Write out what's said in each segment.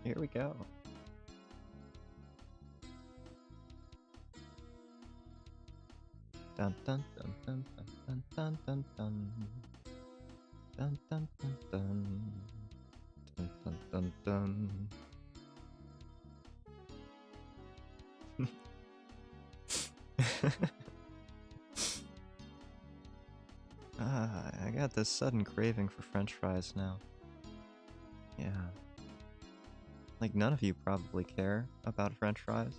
Here we go. Dun dun dun dun dun dun dun dun dun dun dun dun dun dun dun dun. I got this sudden craving for French fries now. Yeah. Like, none of you probably care about French fries.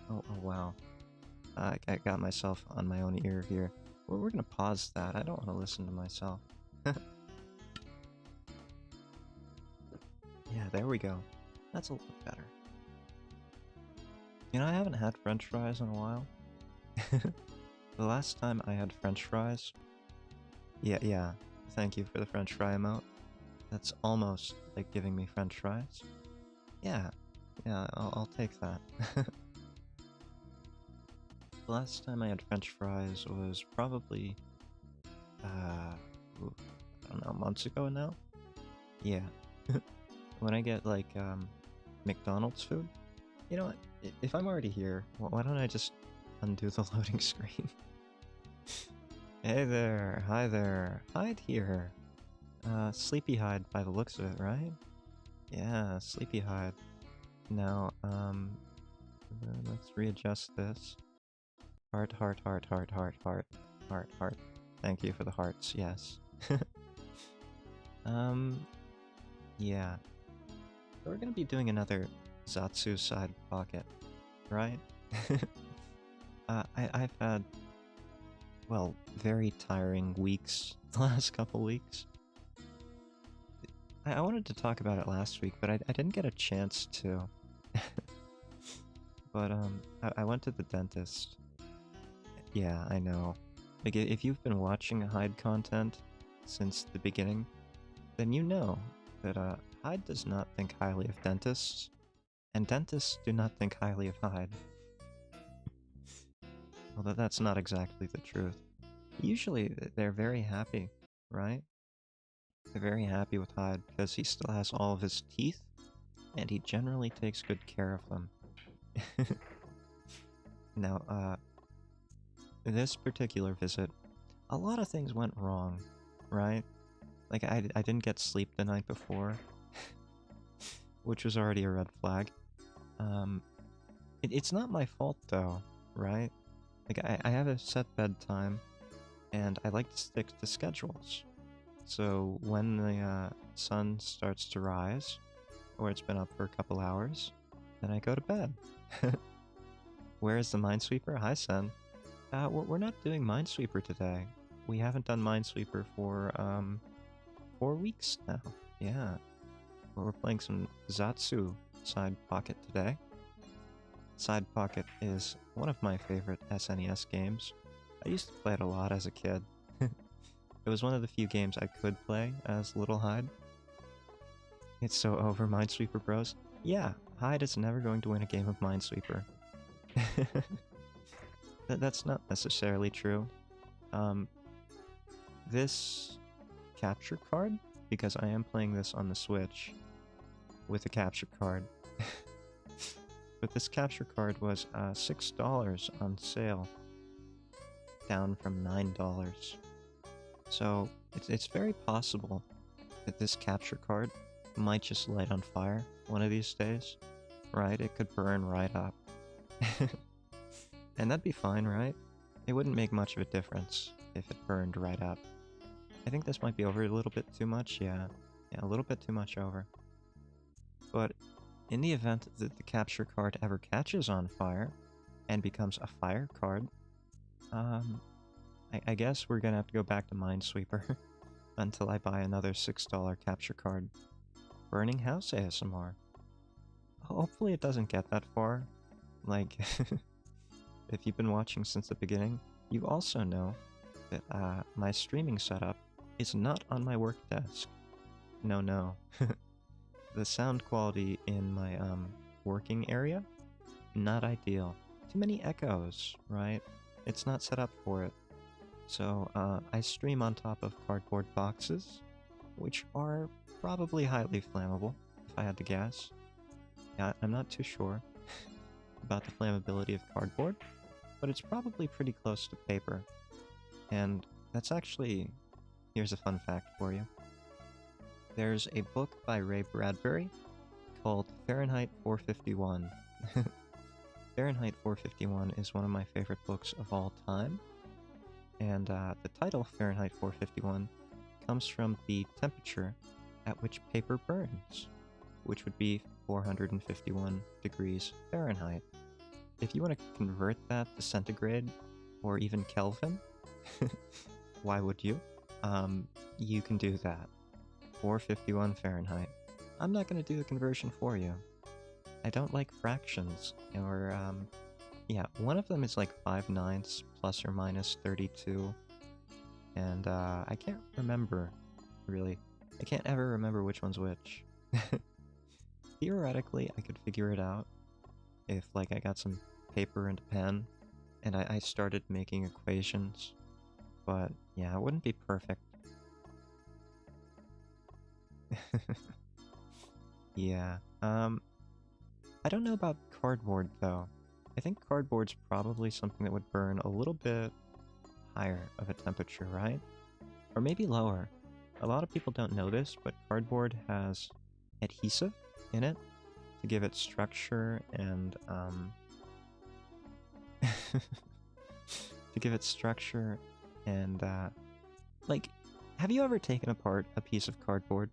Oh wow. I got myself on my own ear here. We're gonna pause that. I don't want to listen to myself. Yeah, there we go. That's a little better. You know, I haven't had French fries in a while. The last time I had French fries... Yeah, thank you for the French fry emote. That's almost like giving me French fries. Yeah, I'll take that. The last time I had French fries was probably... I don't know, months ago now? Yeah. When I get, like, McDonald's food? You know what? If I'm already here, why don't I just undo the loading screen? Hey there, hi there, Hyde here. Sleepy Hyde by the looks of it, right? Yeah, Sleepy Hyde. Now, let's readjust this. Heart, heart, heart, heart, heart, heart, heart, heart. Thank you for the hearts, yes. Yeah. So we're gonna be doing another Zatsu-Side-Pocket, right? I've had, well, very tiring weeks the last couple weeks. I wanted to talk about it last week, but I didn't get a chance to. But, I went to the dentist. Yeah, I know. Like, if you've been watching Hyde content since the beginning, then you know that, Hyde does not think highly of dentists, and dentists do not think highly of Hyde. Although that's not exactly the truth. Usually, they're very happy, right? They're very happy with Hyde because he still has all of his teeth, and he generally takes good care of them. Now, this particular visit, a lot of things went wrong, right? Like, I didn't get sleep the night before, which was already a red flag. It's not my fault, though, right? Like, I have a set bedtime, and I like to stick to schedules. So when the sun starts to rise, or it's been up for a couple hours, then I go to bed. Where is the Minesweeper? Hi, Sen. We're not doing Minesweeper today. We haven't done Minesweeper for, 4 weeks now. Yeah. We're playing some Zatsu-Side-Pocket today. Side-Pocket is one of my favorite SNES games. I used to play it a lot as a kid. It was one of the few games I could play as Little Hyde. It's so over, Minesweeper Bros. Yeah, Hyde is never going to win a game of Minesweeper. That's not necessarily true. This capture card, because I am playing this on the Switch with a capture card, but this capture card was $6 on sale, down from $9. So it's very possible that this capture card might just light on fire one of these days, right? It could burn right up. And that'd be fine, right? It wouldn't make much of a difference if it burned right up. I think this might be over a little bit too much, yeah. Yeah, a little bit too much over. But in the event that the capture card ever catches on fire and becomes a fire card, I guess we're gonna have to go back to Minesweeper until I buy another $6 capture card. Burning House ASMR. Hopefully it doesn't get that far. Like, if you've been watching since the beginning, you also know that my streaming setup is not on my work desk. No. The sound quality in my working area, not ideal. Too many echoes, right? It's not set up for it. So I stream on top of cardboard boxes, which are probably highly flammable, I had to guess. Yeah, I'm not too sure about the flammability of cardboard, but it's probably pretty close to paper. And that's actually... Here's a fun fact for you. There's a book by Ray Bradbury called Fahrenheit 451. Fahrenheit 451 is one of my favorite books of all time, and the title Fahrenheit 451 comes from the temperature at which paper burns, which would be 451 degrees Fahrenheit. If you want to convert that to centigrade, or even Kelvin, why would you? You can do that. 451 Fahrenheit. I'm not going to do the conversion for you. I don't like fractions, or, yeah, one of them is like 5/9 plus or minus 32, and, I can't remember, really. I can't ever remember which one's which. Theoretically, I could figure it out if, like, I got some paper and a pen, and I started making equations, but, yeah, it wouldn't be perfect. Yeah, I don't know about cardboard, though. I think cardboard's probably something that would burn a little bit higher of a temperature, right? Or maybe lower. A lot of people don't know this, but cardboard has adhesive in it to give it structure and, to give it structure and, like, have you ever taken apart a piece of cardboard?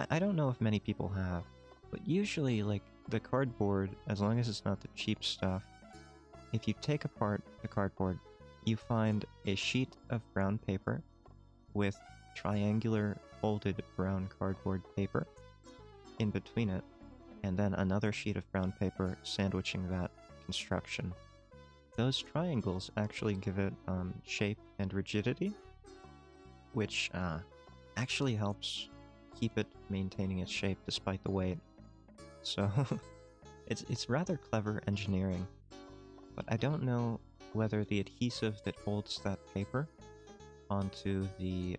I don't know if many people have, but usually, like, the cardboard, as long as it's not the cheap stuff, if you take apart the cardboard, you find a sheet of brown paper with triangular folded brown cardboard paper in between it, and then another sheet of brown paper sandwiching that construction. Those triangles actually give it shape and rigidity, which actually helps keep it maintaining its shape despite the weight. So, it's rather clever engineering, but I don't know whether the adhesive that holds that paper onto the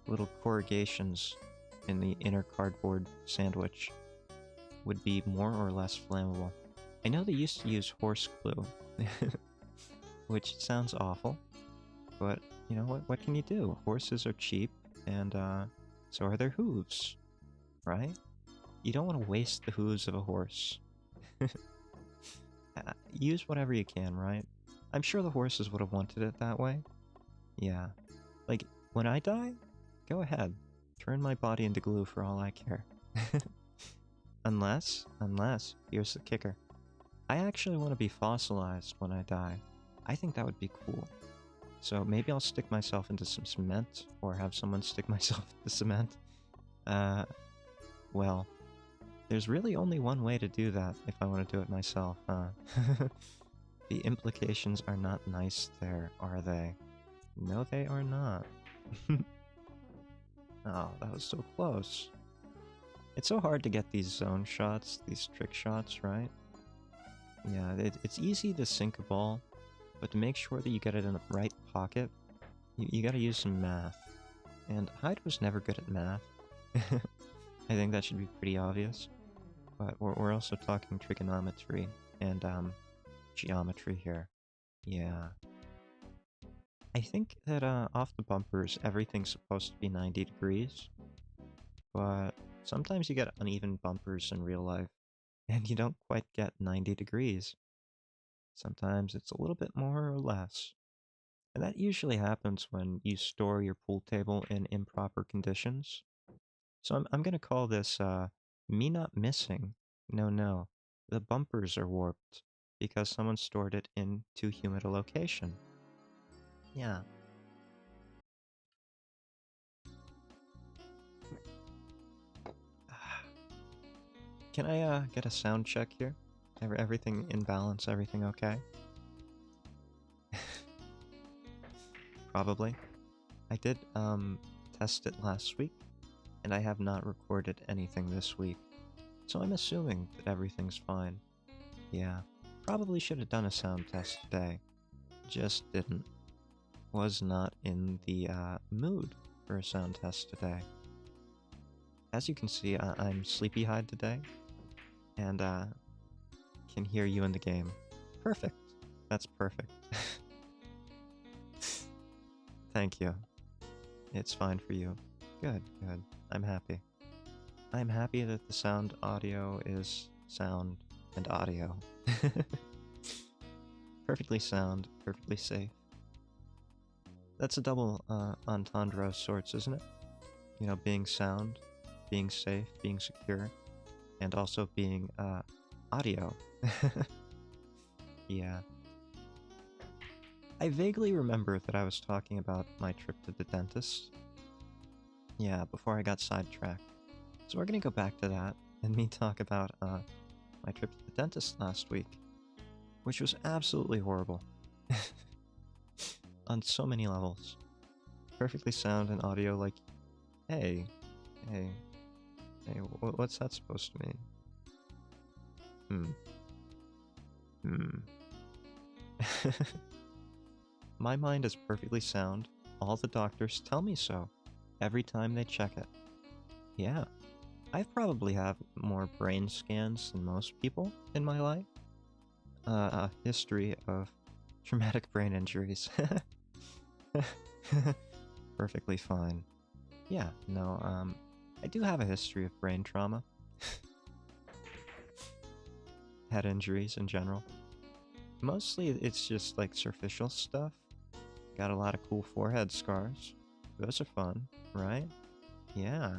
little corrugations in the inner cardboard sandwich would be more or less flammable. I know they used to use horse glue, which sounds awful, but, you know, what can you do? Horses are cheap, and so are their hooves, right? You don't want to waste the hooves of a horse. Use whatever you can, right? I'm sure the horses would have wanted it that way. Yeah. Like, when I die, go ahead. Turn my body into glue for all I care. Unless, here's the kicker. I actually want to be fossilized when I die. I think that would be cool. So maybe I'll stick myself into some cement, or have someone stick myself into cement. Well, there's really only one way to do that if I want to do it myself, huh? The implications are not nice there, are they? No, they are not. Oh, that was so close. It's so hard to get these zone shots, these trick shots, right? Yeah, it's easy to sink a ball, but to make sure that you get it in the right pocket, you gotta use some math. And Hyde was never good at math. I think that should be pretty obvious. But we're also talking trigonometry and geometry here. Yeah. I think that off the bumpers, everything's supposed to be 90 degrees. But sometimes you get uneven bumpers in real life, and you don't quite get 90 degrees. Sometimes it's a little bit more or less. And that usually happens when you store your pool table in improper conditions. So I'm gonna call this, me not missing. No. The bumpers are warped because someone stored it in too humid a location. Yeah. Can I, get a sound check here? Everything in balance, everything okay? Probably. I did, test it last week, and I have not recorded anything this week. So I'm assuming that everything's fine. Yeah. Probably should have done a sound test today. Just didn't. Was not in the, mood for a sound test today. as you can see, I'm Sleepy Hyde today, and can hear you in the game. Perfect. That's perfect. Thank you. It's fine for you. Good, good. I'm happy. I'm happy that the sound audio is sound and audio. Perfectly sound, perfectly safe. That's a double entendre of sorts, isn't it? You know, being sound, being safe, being secure, and also being audio. Yeah. I vaguely remember that I was talking about my trip to the dentist. Yeah, before I got sidetracked. So we're gonna go back to that, and me talk about my trip to the dentist last week, which was absolutely horrible. On so many levels. Perfectly sound and audio, like, hey, hey, hey, what's that supposed to mean? My mind is perfectly sound. All the doctors tell me so, every time they check it. Yeah, I've probably have more brain scans than most people in my life. A history of traumatic brain injuries. Perfectly fine. Yeah, no, I do have a history of brain trauma. Head injuries in general. Mostly it's just like superficial stuff. Got a lot of cool forehead scars. Those are fun, right? Yeah.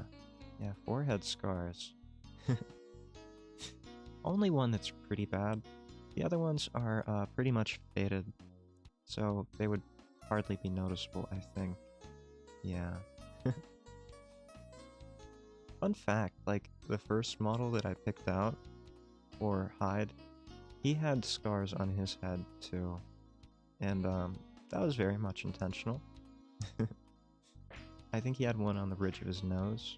Yeah, forehead scars. Only one that's pretty bad. The other ones are pretty much faded, so they would hardly be noticeable, I think. Yeah. Fun fact, like, the first model that I picked out for Hyde, he had scars on his head, too. And, that was very much intentional. I think he had one on the ridge of his nose.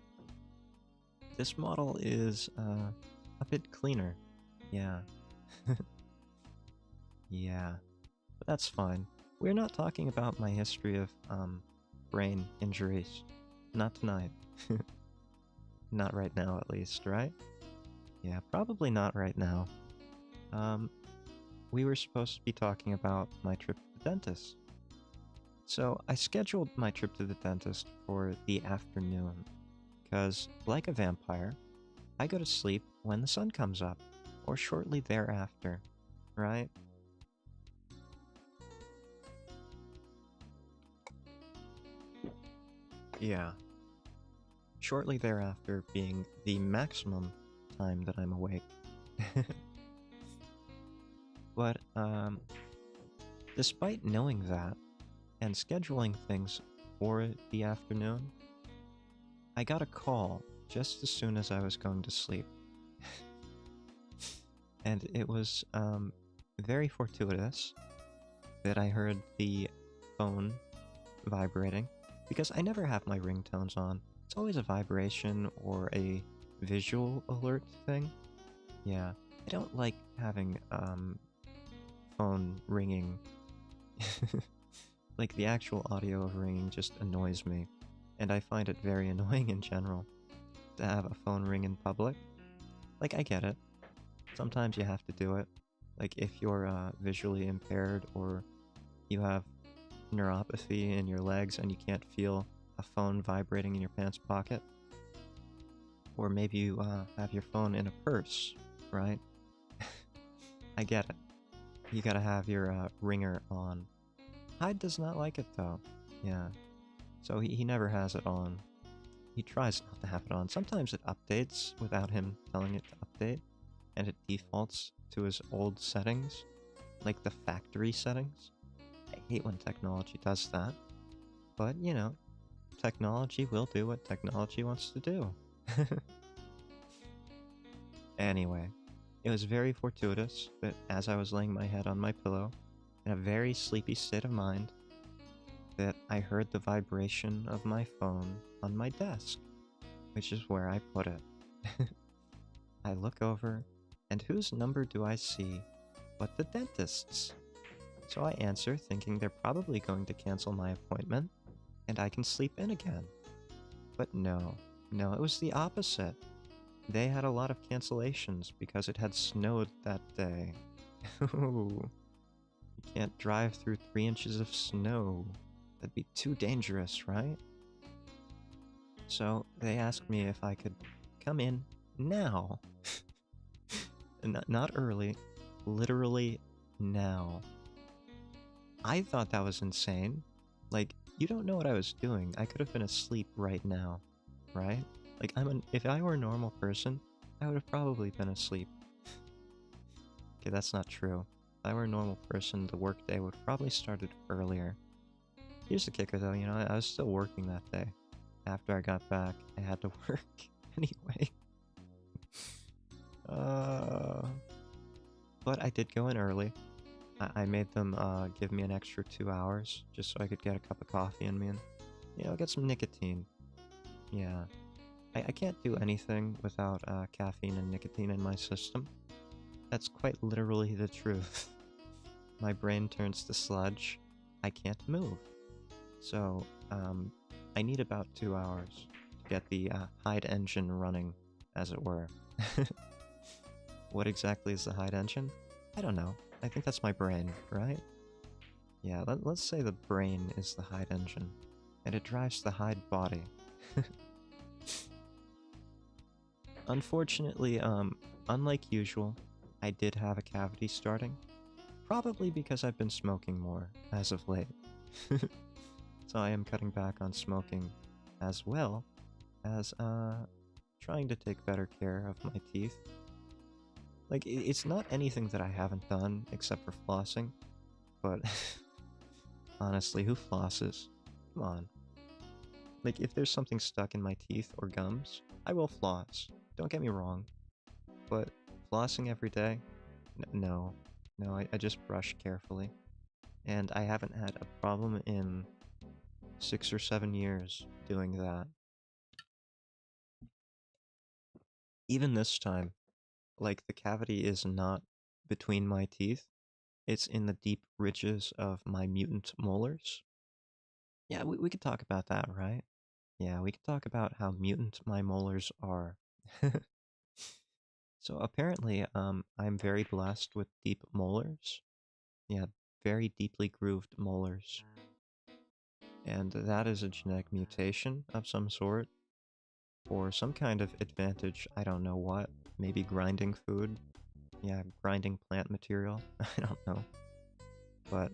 This model is, a bit cleaner. Yeah. Yeah. But that's fine. We're not talking about my history of, brain injuries. Not tonight. Not right now, at least, right? Yeah, probably not right now. We were supposed to be talking about my trip to the dentist. So, I scheduled my trip to the dentist for the afternoon, because, like a vampire, I go to sleep when the sun comes up, or shortly thereafter, right? Yeah. Shortly thereafter being the maximum time that I'm awake. But, despite knowing that, and scheduling things for the afternoon, I got a call just as soon as I was going to sleep. And it was, very fortuitous that I heard the phone vibrating, because I never have my ringtones on. It's always a vibration or a visual alert thing. Yeah, I don't like having, phone ringing. Like, the actual audio of ringing just annoys me, and I find it very annoying in general to have a phone ring in public. Like, I get it. Sometimes you have to do it. Like, if you're visually impaired or you have neuropathy in your legs and you can't feel a phone vibrating in your pants pocket. Or maybe you have your phone in a purse, right? I get it. You gotta have your ringer on. Hyde does not like it though. Yeah. So he never has it on. He tries not to have it on. Sometimes it updates without him telling it to update, and it defaults to his old settings, like the factory settings. I hate when technology does that. But, you know, technology will do what technology wants to do. Anyway, it was very fortuitous that as I was laying my head on my pillow, in a very sleepy state of mind, that I heard the vibration of my phone on my desk, which is where I put it. I look over, and whose number do I see but the dentist's? So I answer, thinking they're probably going to cancel my appointment, and I can sleep in again. But no, No, it was the opposite. They had a lot of cancellations because it had snowed that day. Ooh, you can't drive through 3 inches of snow. That'd be too dangerous, right? So they asked me if I could come in now. Not early, literally now. I thought that was insane. Like, you don't know what I was doing. I could have been asleep right now, right? Like, if I were a normal person, I would have probably been asleep. Okay, that's not true. If I were a normal person, the workday would probably started earlier. Here's the kicker though, you know, I was still working that day. After I got back, I had to work anyway. But I did go in early. I made them give me an extra 2 hours just so I could get a cup of coffee in me and, you know, get some nicotine. Yeah. I can't do anything without caffeine and nicotine in my system. That's quite literally the truth. My brain turns to sludge. I can't move. So, I need about 2 hours to get the Hyde engine running, as it were. What exactly is the Hyde engine? I don't know. I think that's my brain, right? Yeah, let's say the brain is the Hyde engine, and it drives the Hyde body. Unfortunately, unlike usual, I did have a cavity starting. Probably because I've been smoking more as of late. So I am cutting back on smoking as well as trying to take better care of my teeth. Like, it's not anything that I haven't done except for flossing, but honestly, who flosses? Come on. Like, if there's something stuck in my teeth or gums, I will floss. Don't get me wrong. But flossing every day? No. No, I just brush carefully. And I haven't had a problem in 6 or 7 years doing that. Even this time, like, the cavity is not between my teeth. It's in the deep ridges of my mutant molars. Yeah, we could talk about that, right? Yeah, we could talk about how mutant my molars are. So apparently, I'm very blessed with deep molars. Yeah, very deeply grooved molars. And that is a genetic mutation of some sort, or some kind of advantage, I don't know what. Maybe grinding food? Yeah, grinding plant material? I don't know. But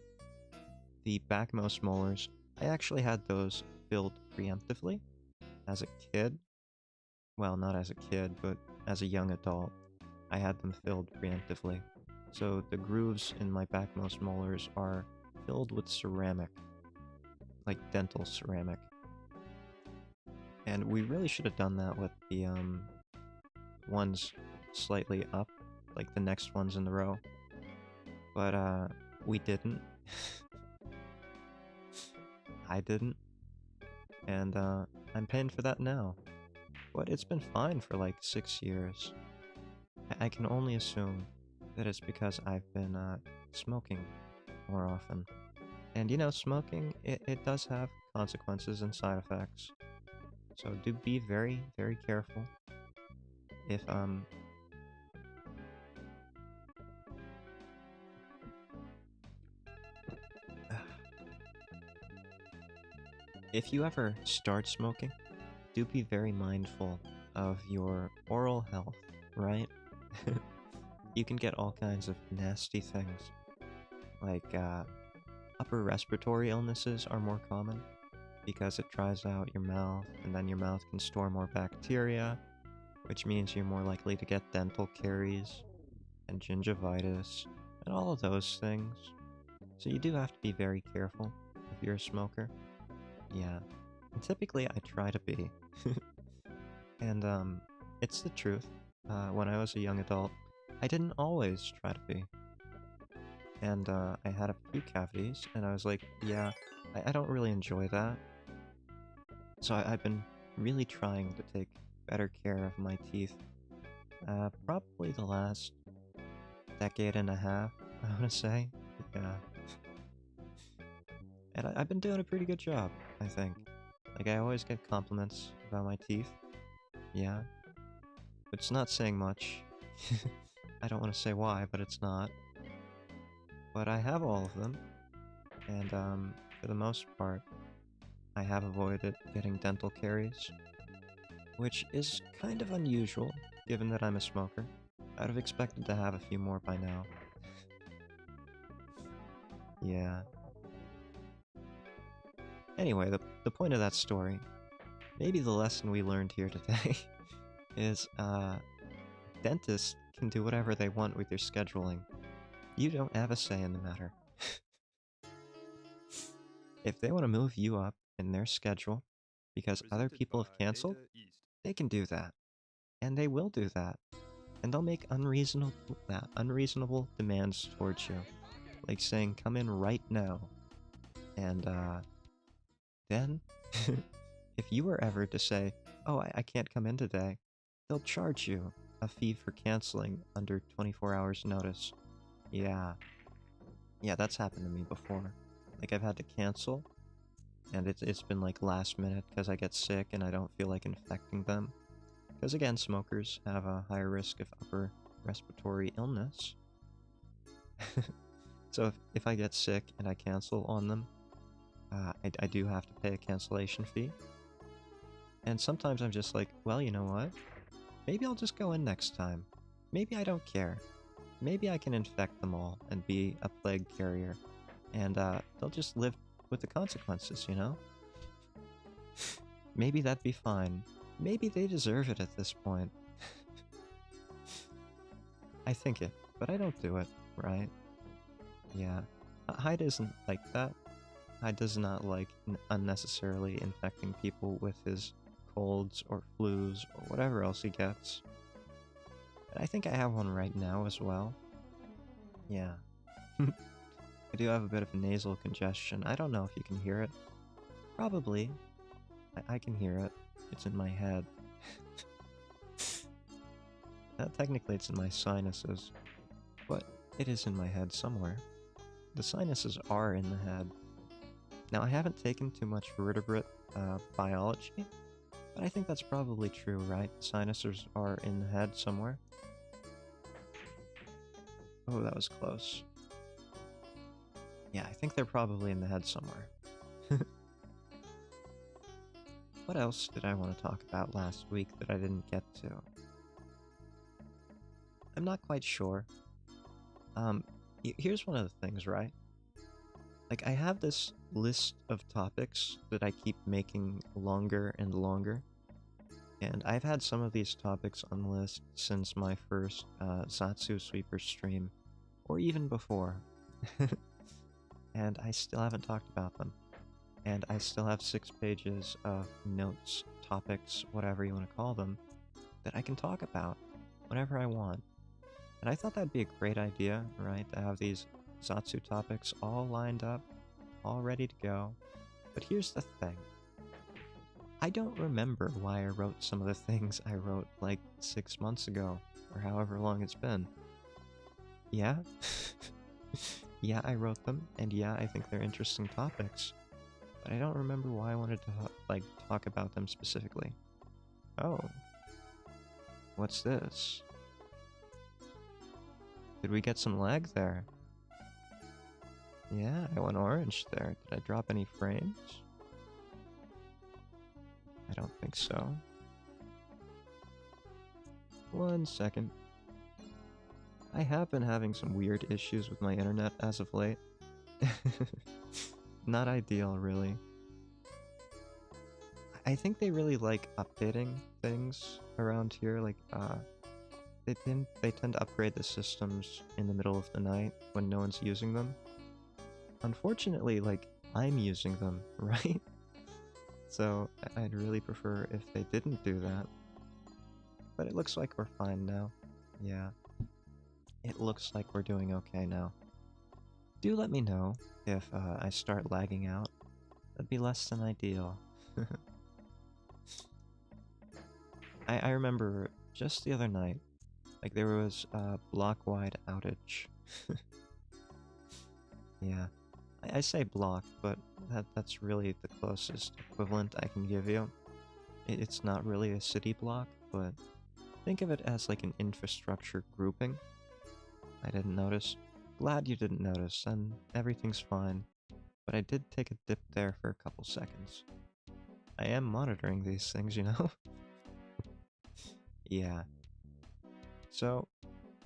the backmost molars, I actually had those filled preemptively as a kid. Well, not as a kid, but as a young adult. I had them filled preemptively. So the grooves in my backmost molars are filled with ceramic, like dental ceramic. And we really should have done that with the ones slightly up, like the next ones in the row. But we didn't. I didn't. And I'm paying for that now. But it's been fine for like 6 years. I can only assume that it's because I've been smoking more often. And you know, smoking, it does have consequences and side effects. So do be very, very careful. If if you ever start smoking, do be very mindful of your oral health, right? You can get all kinds of nasty things, like upper respiratory illnesses are more common because it dries out your mouth, and then your mouth can store more bacteria, which means you're more likely to get dental caries and gingivitis and all of those things. So you do have to be very careful if you're a smoker. Yeah. And typically I try to be. And it's the truth. When I was a young adult, I didn't always try to be. And I had a few cavities, and I was like, yeah, I don't really enjoy that. So I've been really trying to take better care of my teeth. Probably the last decade and a half, I want to say. Yeah. And I've been doing a pretty good job, I think. Like, I always get compliments about my teeth, Yeah. It's not saying much. I don't want to say why, but it's not. But I have all of them, and for the most part, I have avoided getting dental caries, which is kind of unusual, given that I'm a smoker. I'd have expected to have a few more by now. Yeah. Anyway, the point of that story, maybe the lesson we learned here today, is, dentists can do whatever they want with your scheduling. You don't have a say in the matter. If they want to move you up in their schedule because other people have canceled, they can do that. And they will do that. And they'll make unreasonable demands towards you. Like saying, come in right now. And, then, if you were ever to say, oh, I can't come in today, they'll charge you a fee for canceling under 24 hours notice. Yeah. Yeah, that's happened to me before. Like, I've had to cancel, and it's been like last minute because I get sick and I don't feel like infecting them. Because again, smokers have a higher risk of upper respiratory illness. So if I get sick and I cancel on them, I do have to pay a cancellation fee. And sometimes I'm just like, well, you know what? Maybe I'll just go in next time. Maybe I don't care. Maybe I can infect them all and be a plague carrier. And they'll just live with the consequences, you know? Maybe that'd be fine. Maybe they deserve it at this point. I think it, but I don't do it, right? Yeah. Hyde isn't like that. Hyde does not like unnecessarily infecting people with his colds or flus or whatever else he gets. And I think I have one right now as well. Yeah. I do have a bit of a nasal congestion. I don't know if you can hear it. Probably. I can hear it. It's in my head. Technically it's in my sinuses, but it is in my head somewhere. The sinuses are in the head. Now, I haven't taken too much vertebrate biology, but I think that's probably true, right? Sinuses are in the head somewhere. Oh, that was close. Yeah, I think they're probably in the head somewhere. What else did I want to talk about last week that I didn't get to? I'm not quite sure. Here's one of the things, right? Like, I have this list of topics that I keep making longer and longer, and I've had some of these topics on the list since my first Zatsu Sweeper stream, or even before, and I still haven't talked about them. And I still have 6 pages of notes, topics, whatever you want to call them, that I can talk about whenever I want. And I thought that'd be a great idea, right, to have these Zatsu topics all lined up, all ready to go. But here's the thing. I don't remember why I wrote some of the things I wrote like 6 months ago, or however long it's been. Yeah? Yeah, I wrote them, and yeah, I think they're interesting topics. But I don't remember why I wanted to, like, talk about them specifically. Oh. What's this? Did we get some lag there? Yeah, I went orange there. Did I drop any frames? I don't think so. 1 second. I have been having some weird issues with my internet as of late. Not ideal, really. I think they really like updating things around here, like, they tend to upgrade the systems in the middle of the night when no one's using them. Unfortunately, like, I'm using them, right? So, I'd really prefer if they didn't do that. But it looks like we're fine now. Yeah. It looks like we're doing okay now. Do let me know if I start lagging out. That'd be less than ideal. I remember just the other night, like, there was a block-wide outage. Yeah. I say block, but that's really the closest equivalent I can give you. It's not really a city block, but think of it as like an infrastructure grouping. I didn't notice. Glad you didn't notice, and everything's fine. But I did take a dip there for a couple seconds. I am monitoring these things, you know? Yeah. So,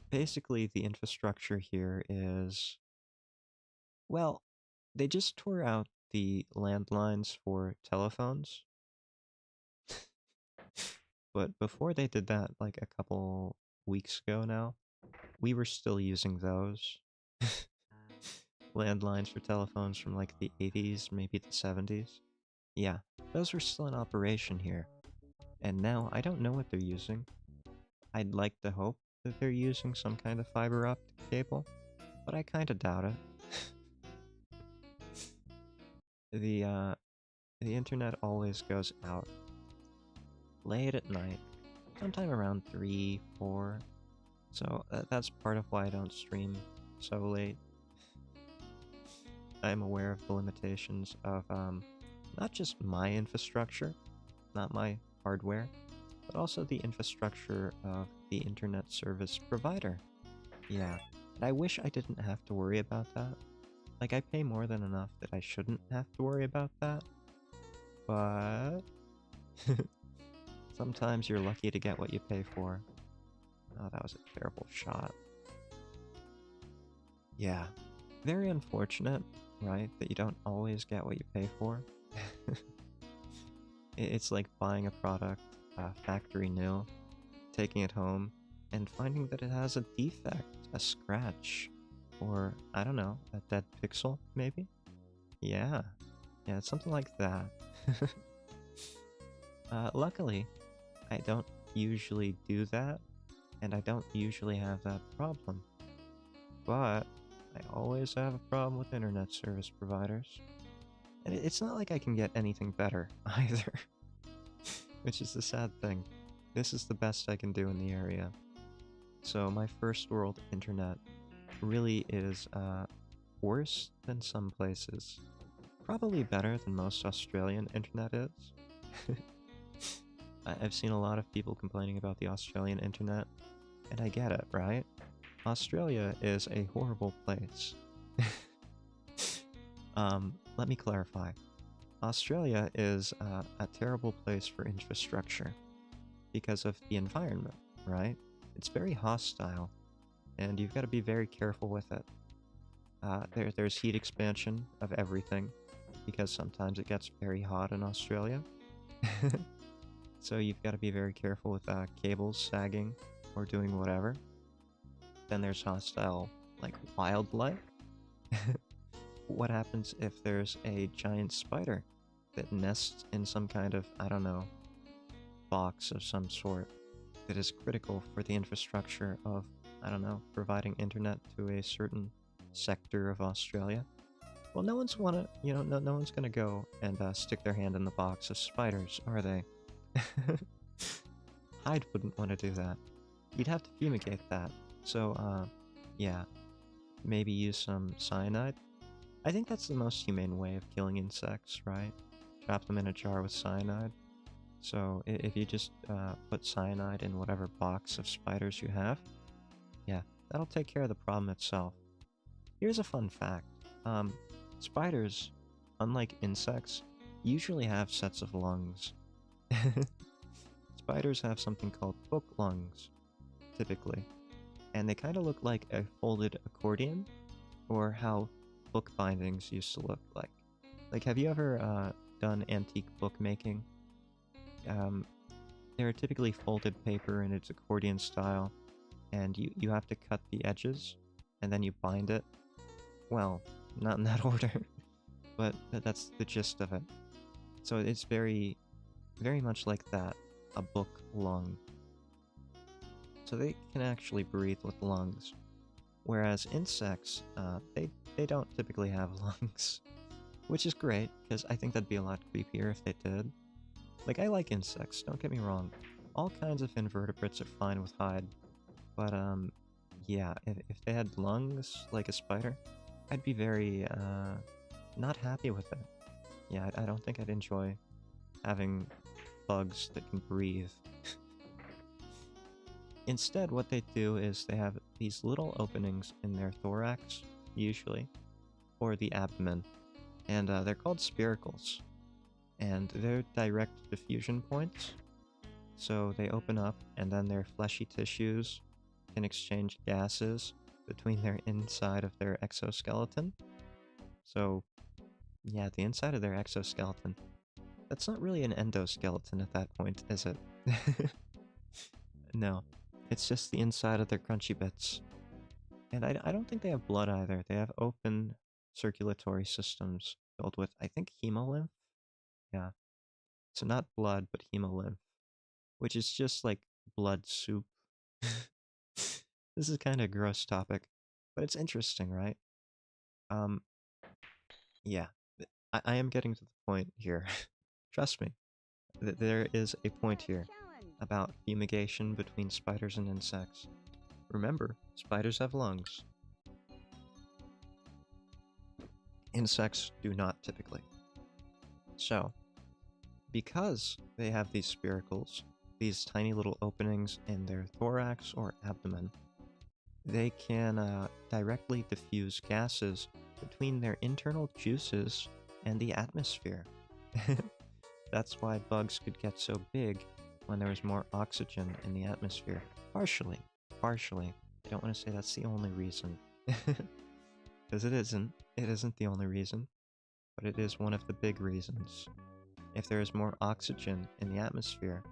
basically, the infrastructure here is... Well, they just tore out the landlines for telephones. But before they did that, like a couple weeks ago now, we were still using those. Landlines for telephones from like the 80s, maybe the 70s. Yeah, those were still in operation here. And now I don't know what they're using. I'd like to hope that they're using some kind of fiber optic cable, but I kinda doubt it. The internet always goes out late at night, sometime around 3, 4. So that's part of why I don't stream so late. I'm aware of the limitations of not just my infrastructure, not my hardware, but also the infrastructure of the internet service provider. Yeah, and I wish I didn't have to worry about that. Like, I pay more than enough that I shouldn't have to worry about that. But... sometimes you're lucky to get what you pay for. Oh, that was a terrible shot. Yeah. Very unfortunate, right? That you don't always get what you pay for. It's like buying a product, factory new, taking it home, and finding that it has a defect, a scratch, or, I don't know, a dead pixel, maybe? Yeah. Yeah, it's something like that. Luckily, I don't usually do that, and I don't usually have that problem. But I always have a problem with internet service providers. And it's not like I can get anything better, either. Which is the sad thing. This is the best I can do in the area. So my first world internet really is worse than some places. Probably better than most Australian internet is. I've seen a lot of people complaining about the Australian internet, and I get it, right? Australia is a horrible place. Let me clarify. Australia is a terrible place for infrastructure because of the environment, right? It's very hostile, and you've got to be very careful with it. There's heat expansion of everything, because sometimes it gets very hot in Australia. So you've got to be very careful with cables sagging or doing whatever. Then there's hostile, like, wildlife. What happens if there's a giant spider that nests in some kind of, I don't know, box of some sort that is critical for the infrastructure of, I don't know, providing internet to a certain sector of Australia? Well, no one's no one's gonna go and stick their hand in the box of spiders, are they? Hyde wouldn't want to do that. You'd have to fumigate that. So, yeah. Maybe use some cyanide? I think that's the most humane way of killing insects, right? Trap them in a jar with cyanide. So, if you just put cyanide in whatever box of spiders you have, yeah, that'll take care of the problem itself. Here's a fun fact. Spiders, unlike insects, usually have sets of lungs. Spiders have something called book lungs, typically. And they kind of look like a folded accordion, or how book bindings used to look like. Like, have you ever done antique bookmaking? They're typically folded paper in its accordion style, and you have to cut the edges, and then you bind it. Well, not in that order, but that's the gist of it. So it's very, very much like that, a book lung. So they can actually breathe with lungs, whereas insects, they don't typically have lungs, which is great, because I think that'd be a lot creepier if they did. Like, I like insects, don't get me wrong. All kinds of invertebrates are fine with Hyde, but, yeah, if they had lungs, like a spider, I'd be very, not happy with it. Yeah, I don't think I'd enjoy having bugs that can breathe. Instead, what they do is they have these little openings in their thorax, usually, or the abdomen, and they're called spiracles. And they're direct diffusion points, so they open up, and then their fleshy tissues can exchange gases between their inside of their exoskeleton. So, yeah, the inside of their exoskeleton. That's not really an endoskeleton at that point, is it? No, it's just the inside of their crunchy bits. And I don't think they have blood either. They have open circulatory systems filled with, I think, hemolymph? Yeah. So not blood, but hemolymph, which is just like blood soup. This is kind of a gross topic, but it's interesting, right? Um, yeah. I am getting to the point here. Trust me, there is a point here about fumigation between spiders and insects. Remember, spiders have lungs. Insects do not typically. So, because they have these spiracles, these tiny little openings in their thorax or abdomen, they can directly diffuse gases between their internal juices and the atmosphere. That's why bugs could get so big when there was more oxygen in the atmosphere. Partially. Partially. I don't want to say that's the only reason. Because it isn't. It isn't the only reason. But it is one of the big reasons. If there is more oxygen in the atmosphere,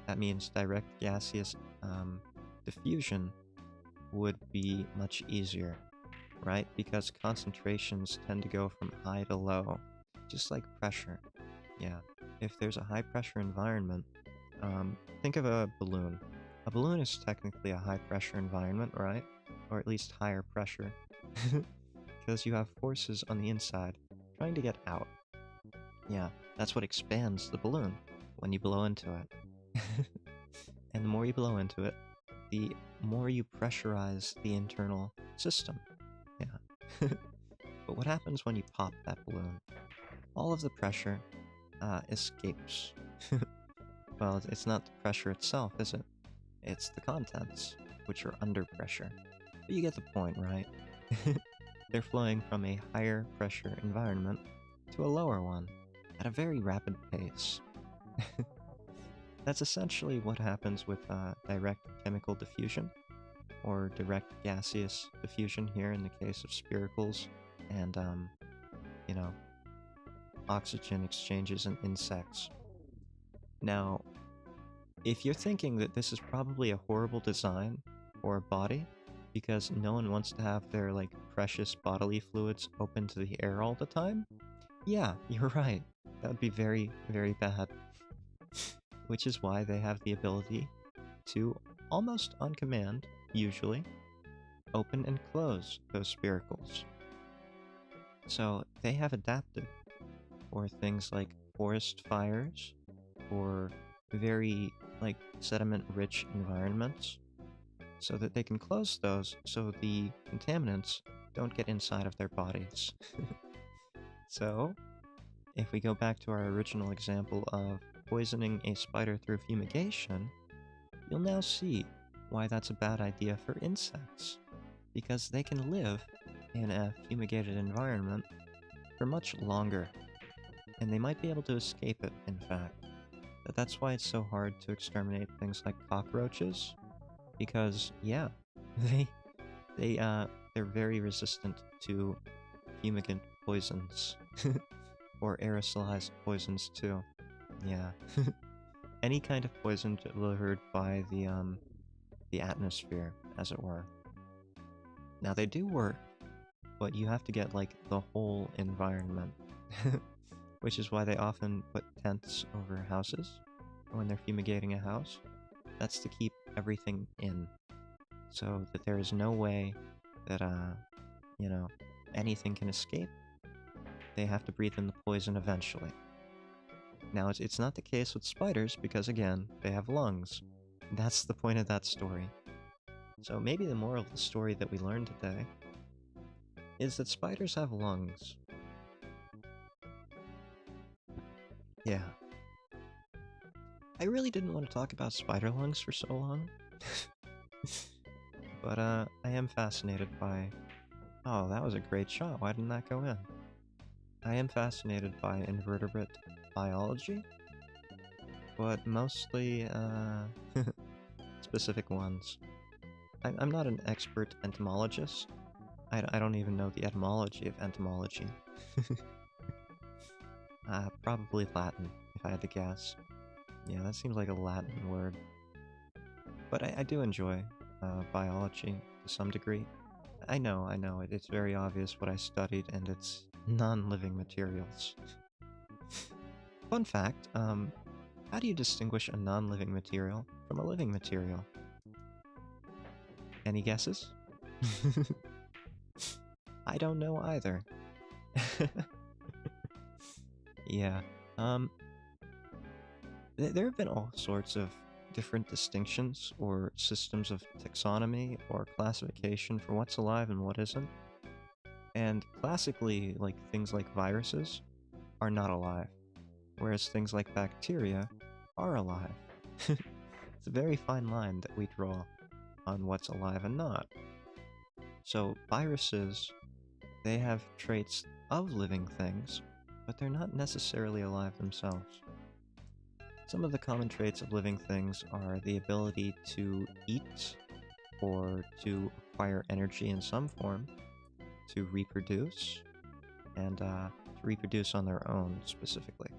that means direct gaseous diffusion would be much easier, right? Because concentrations tend to go from high to low, just like pressure. Yeah, if there's a high pressure environment, think of a balloon. A balloon is technically a high pressure environment, right? Or at least higher pressure. Because you have forces on the inside trying to get out. Yeah, that's what expands the balloon when you blow into it. And the more you blow into it, the more you pressurize the internal system. Yeah. But what happens when you pop that balloon? All of the pressure escapes. Well, it's not the pressure itself, is it? It's the contents, which are under pressure. But you get the point, right? They're flowing from a higher pressure environment to a lower one at a very rapid pace. That's essentially what happens with direct chemical diffusion, or direct gaseous diffusion here in the case of spiracles and, you know, oxygen exchanges in insects. Now, if you're thinking that this is probably a horrible design for a body, because no one wants to have their, like, precious bodily fluids open to the air all the time, yeah, you're right. That would be very, very bad. Which is why they have the ability to, almost on command, usually, open and close those spiracles. So they have adapted for things like forest fires, or very, like, sediment-rich environments, so that they can close those so the contaminants don't get inside of their bodies. So, if we go back to our original example of poisoning a spider through fumigation, you'll now see why that's a bad idea for insects, because they can live in a fumigated environment for much longer, and they might be able to escape it, in fact. But that's why it's so hard to exterminate things like cockroaches, because, yeah, they're very resistant to fumigant poisons, or aerosolized poisons too. Yeah. Any kind of poison delivered by the atmosphere, as it were. Now they do work, but you have to get, like, the whole environment. Which is why they often put tents over houses when they're fumigating a house. That's to keep everything in, so that there is no way that, you know, anything can escape. They have to breathe in the poison eventually. Now, it's not the case with spiders, because again, they have lungs. That's the point of that story. So maybe the moral of the story that we learned today is that spiders have lungs. Yeah. I really didn't want to talk about spider lungs for so long. But I am fascinated by... Oh, that was a great shot. Why didn't that go in? I am fascinated by invertebrate biology, but mostly specific ones. I'm not an expert entomologist. I don't even know the etymology of entomology. Probably Latin, if I had to guess. Yeah, that seems like a Latin word. But I do enjoy biology to some degree. I know, it's very obvious what I studied, and it's non-living materials. Fun fact, how do you distinguish a non-living material from a living material? Any guesses? I don't know either. Yeah, there have been all sorts of different distinctions or systems of taxonomy or classification for what's alive and what isn't. And classically, like things like viruses are not alive, whereas things like bacteria are alive. It's a very fine line that we draw on what's alive and not. So viruses, they have traits of living things, but they're not necessarily alive themselves. Some of the common traits of living things are the ability to eat, or to acquire energy in some form, to reproduce, and to reproduce on their own, specifically.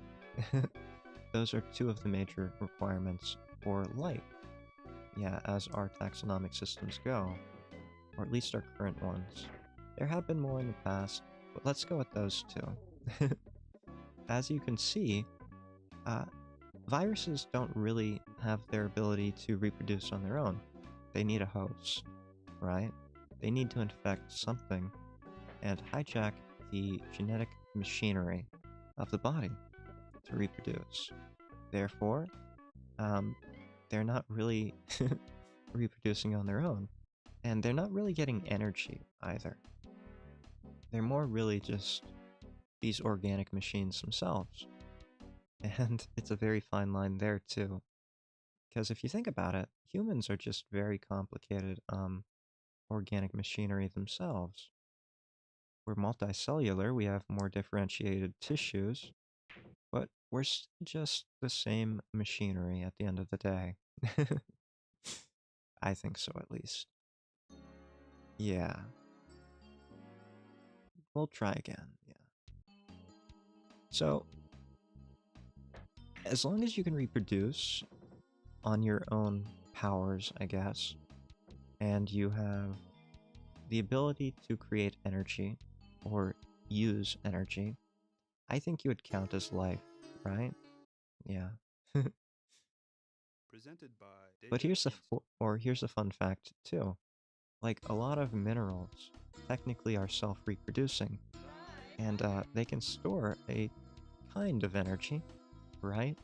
Those are two of the major requirements for life. Yeah, as our taxonomic systems go, or at least our current ones. There have been more in the past, but let's go with those two. As you can see, viruses don't really have their ability to reproduce on their own. They need a host, right? They need to infect something and hijack the genetic machinery of the body to reproduce. Therefore, they're not really reproducing on their own, and they're not really getting energy either. They're more really just these organic machines themselves. And it's a very fine line there too. Because if you think about it, humans are just very complicated organic machinery themselves. We're multicellular, we have more differentiated tissues, but we're still just the same machinery at the end of the day. I think so, at least. Yeah. We'll try again, yeah. So, as long as you can reproduce on your own powers, I guess, and you have the ability to create energy, or use energy, I think you would count as life, right? Yeah. Presented by But David East. here's a fun fact too. Like, a lot of minerals technically are self-reproducing, and they can store a kind of energy, right?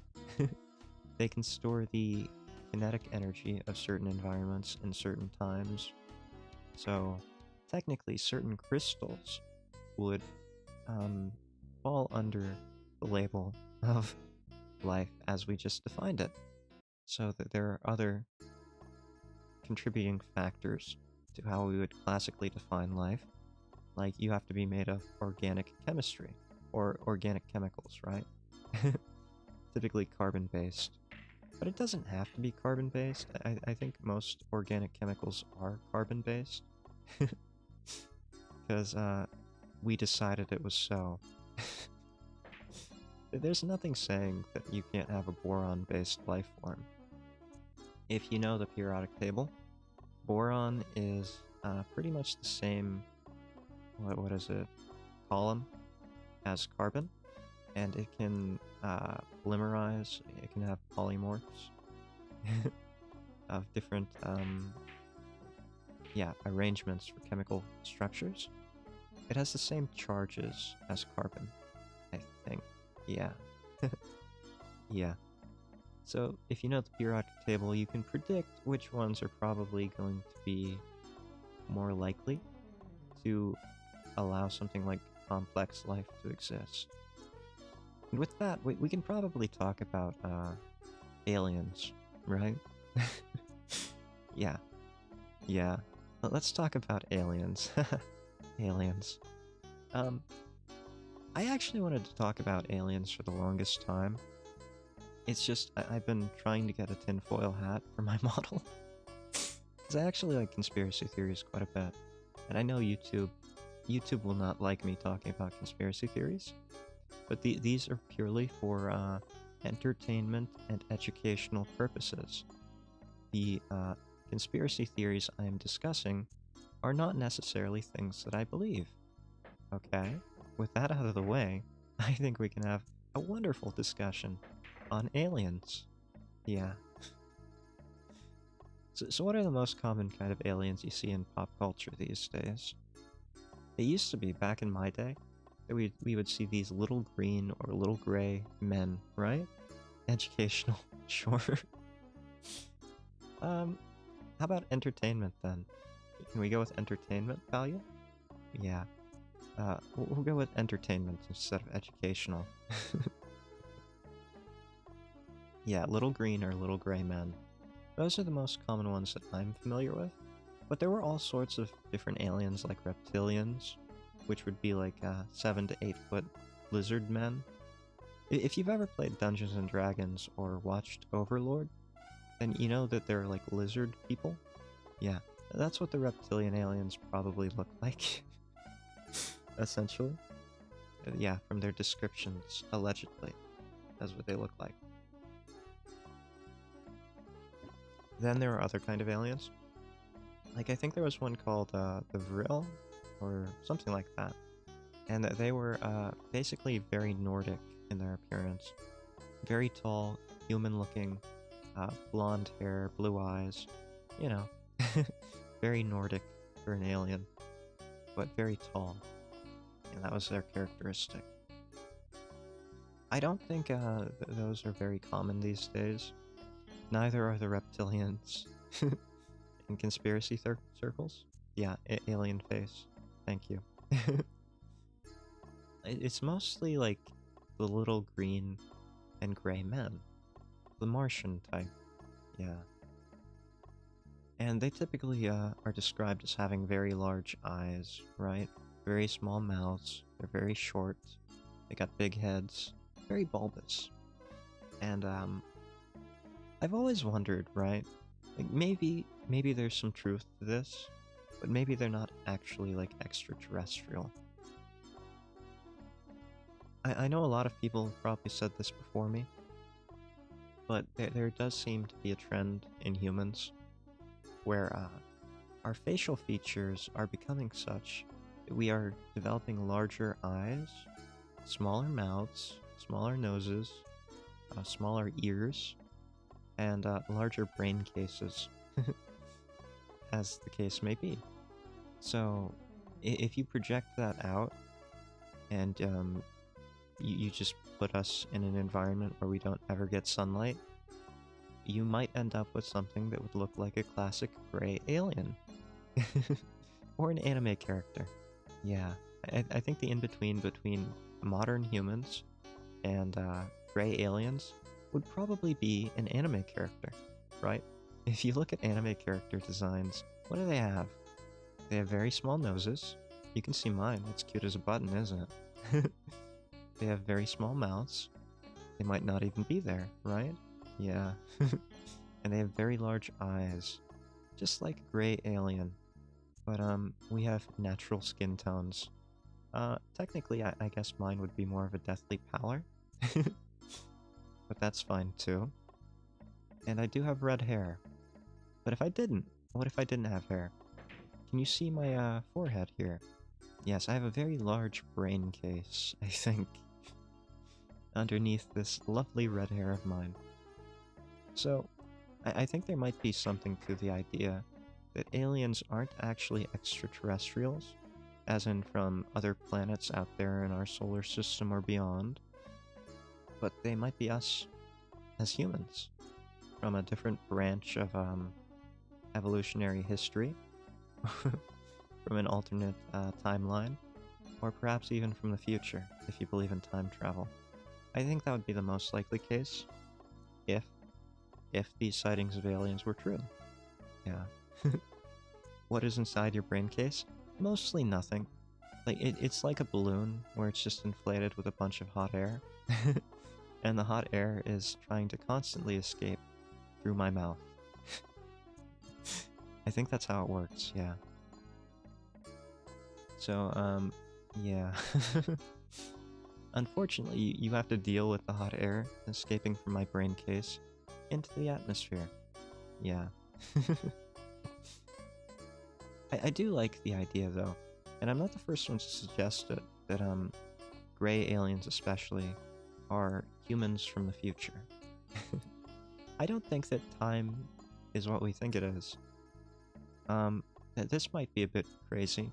They can store the kinetic energy of certain environments in certain times. So, technically, certain crystals would fall under the label of life as we just defined it. So that there are other contributing factors to how we would classically define life. Like, you have to be made of organic chemistry, or organic chemicals, right? Typically carbon-based. But it doesn't have to be carbon-based. I think most organic chemicals are carbon-based. Because, we decided it was so. There's nothing saying that you can't have a boron-based life form. If you know the periodic table, boron is pretty much the same, what is it, column as carbon, and it can polymerize, it can have polymorphs of different arrangements for chemical structures. It has the same charges as carbon, I think. Yeah. Yeah. So, if you know the periodic table, you can predict which ones are probably going to be more likely to allow something like complex life to exist. And with that, we can probably talk about aliens, right? Yeah. Yeah. Let's talk about aliens. Aliens. Um, I actually wanted to talk about aliens for the longest time. It's just, I've been trying to get a tinfoil hat for my model. Because I actually like conspiracy theories quite a bit. And I know YouTube will not like me talking about conspiracy theories. But these are purely for entertainment and educational purposes. The conspiracy theories I am discussing are not necessarily things that I believe. Okay? With that out of the way, I think we can have a wonderful discussion on aliens. Yeah. So what are the most common kind of aliens you see in pop culture these days? It used to be, back in my day, that we would see these little green or little gray men, right? Educational, sure. How about entertainment then? Can we go with entertainment value? Yeah. We'll go with entertainment instead of educational. Yeah, little green or little gray men. Those are the most common ones that I'm familiar with. But there were all sorts of different aliens like reptilians, which would be like 7 to 8 foot lizard men. If you've ever played Dungeons and Dragons or watched Overlord, then you know that they're like lizard people. Yeah, that's what the reptilian aliens probably look like. Essentially. Yeah, from their descriptions, allegedly. That's what they look like. Then there are other kind of aliens. Like, I think there was one called the Vril, or something like that. And they were basically very Nordic in their appearance. Very tall, human-looking, blonde hair, blue eyes. You know, very Nordic for an alien, but very tall. And that was their characteristic. I don't think those are very common these days. Neither are the reptilians. In conspiracy circles? Yeah, alien face. Thank you. It's mostly like the little green and gray men. The Martian type. Yeah. And they typically are described as having very large eyes, right? Very small mouths. They're very short. They got big heads. Very bulbous. And I've always wondered, right? Like maybe there's some truth to this, but maybe they're not actually like extraterrestrial. I know a lot of people have probably said this before me, but there does seem to be a trend in humans where our facial features are becoming such that we are developing larger eyes, smaller mouths, smaller noses, smaller ears, and larger brain cases, as the case may be. So, if you project that out, and you just put us in an environment where we don't ever get sunlight, you might end up with something that would look like a classic gray alien. Or an anime character. Yeah, I think the in-between between modern humans and gray aliens would probably be an anime character, right? If you look at anime character designs, what do they have? They have very small noses. You can see mine, it's cute as a button, isn't it? They have very small mouths. They might not even be there, right? Yeah. And they have very large eyes. Just like a gray alien. But we have natural skin tones. Technically, I guess mine would be more of a deathly pallor. But that's fine too. And I do have red hair. But if I didn't, what if I didn't have hair? Can you see my forehead here? Yes, I have a very large brain case, I think, underneath this lovely red hair of mine. So, I think there might be something to the idea that aliens aren't actually extraterrestrials, as in from other planets out there in our solar system or beyond, but they might be us as humans, from a different branch of evolutionary history, from an alternate timeline, or perhaps even from the future, if you believe in time travel. I think that would be the most likely case, if these sightings of aliens were true. Yeah. what is inside your brain case? Mostly nothing. Like, it's like a balloon where it's just inflated with a bunch of hot air. And the hot air is trying to constantly escape through my mouth. I think that's how it works, yeah. So, yeah. Unfortunately, you have to deal with the hot air escaping from my brain case into the atmosphere. Yeah. I do like the idea, though, and I'm not the first one to suggest it, that, gray aliens especially are humans from the future. I don't think that time is what we think it is. This might be a bit crazy,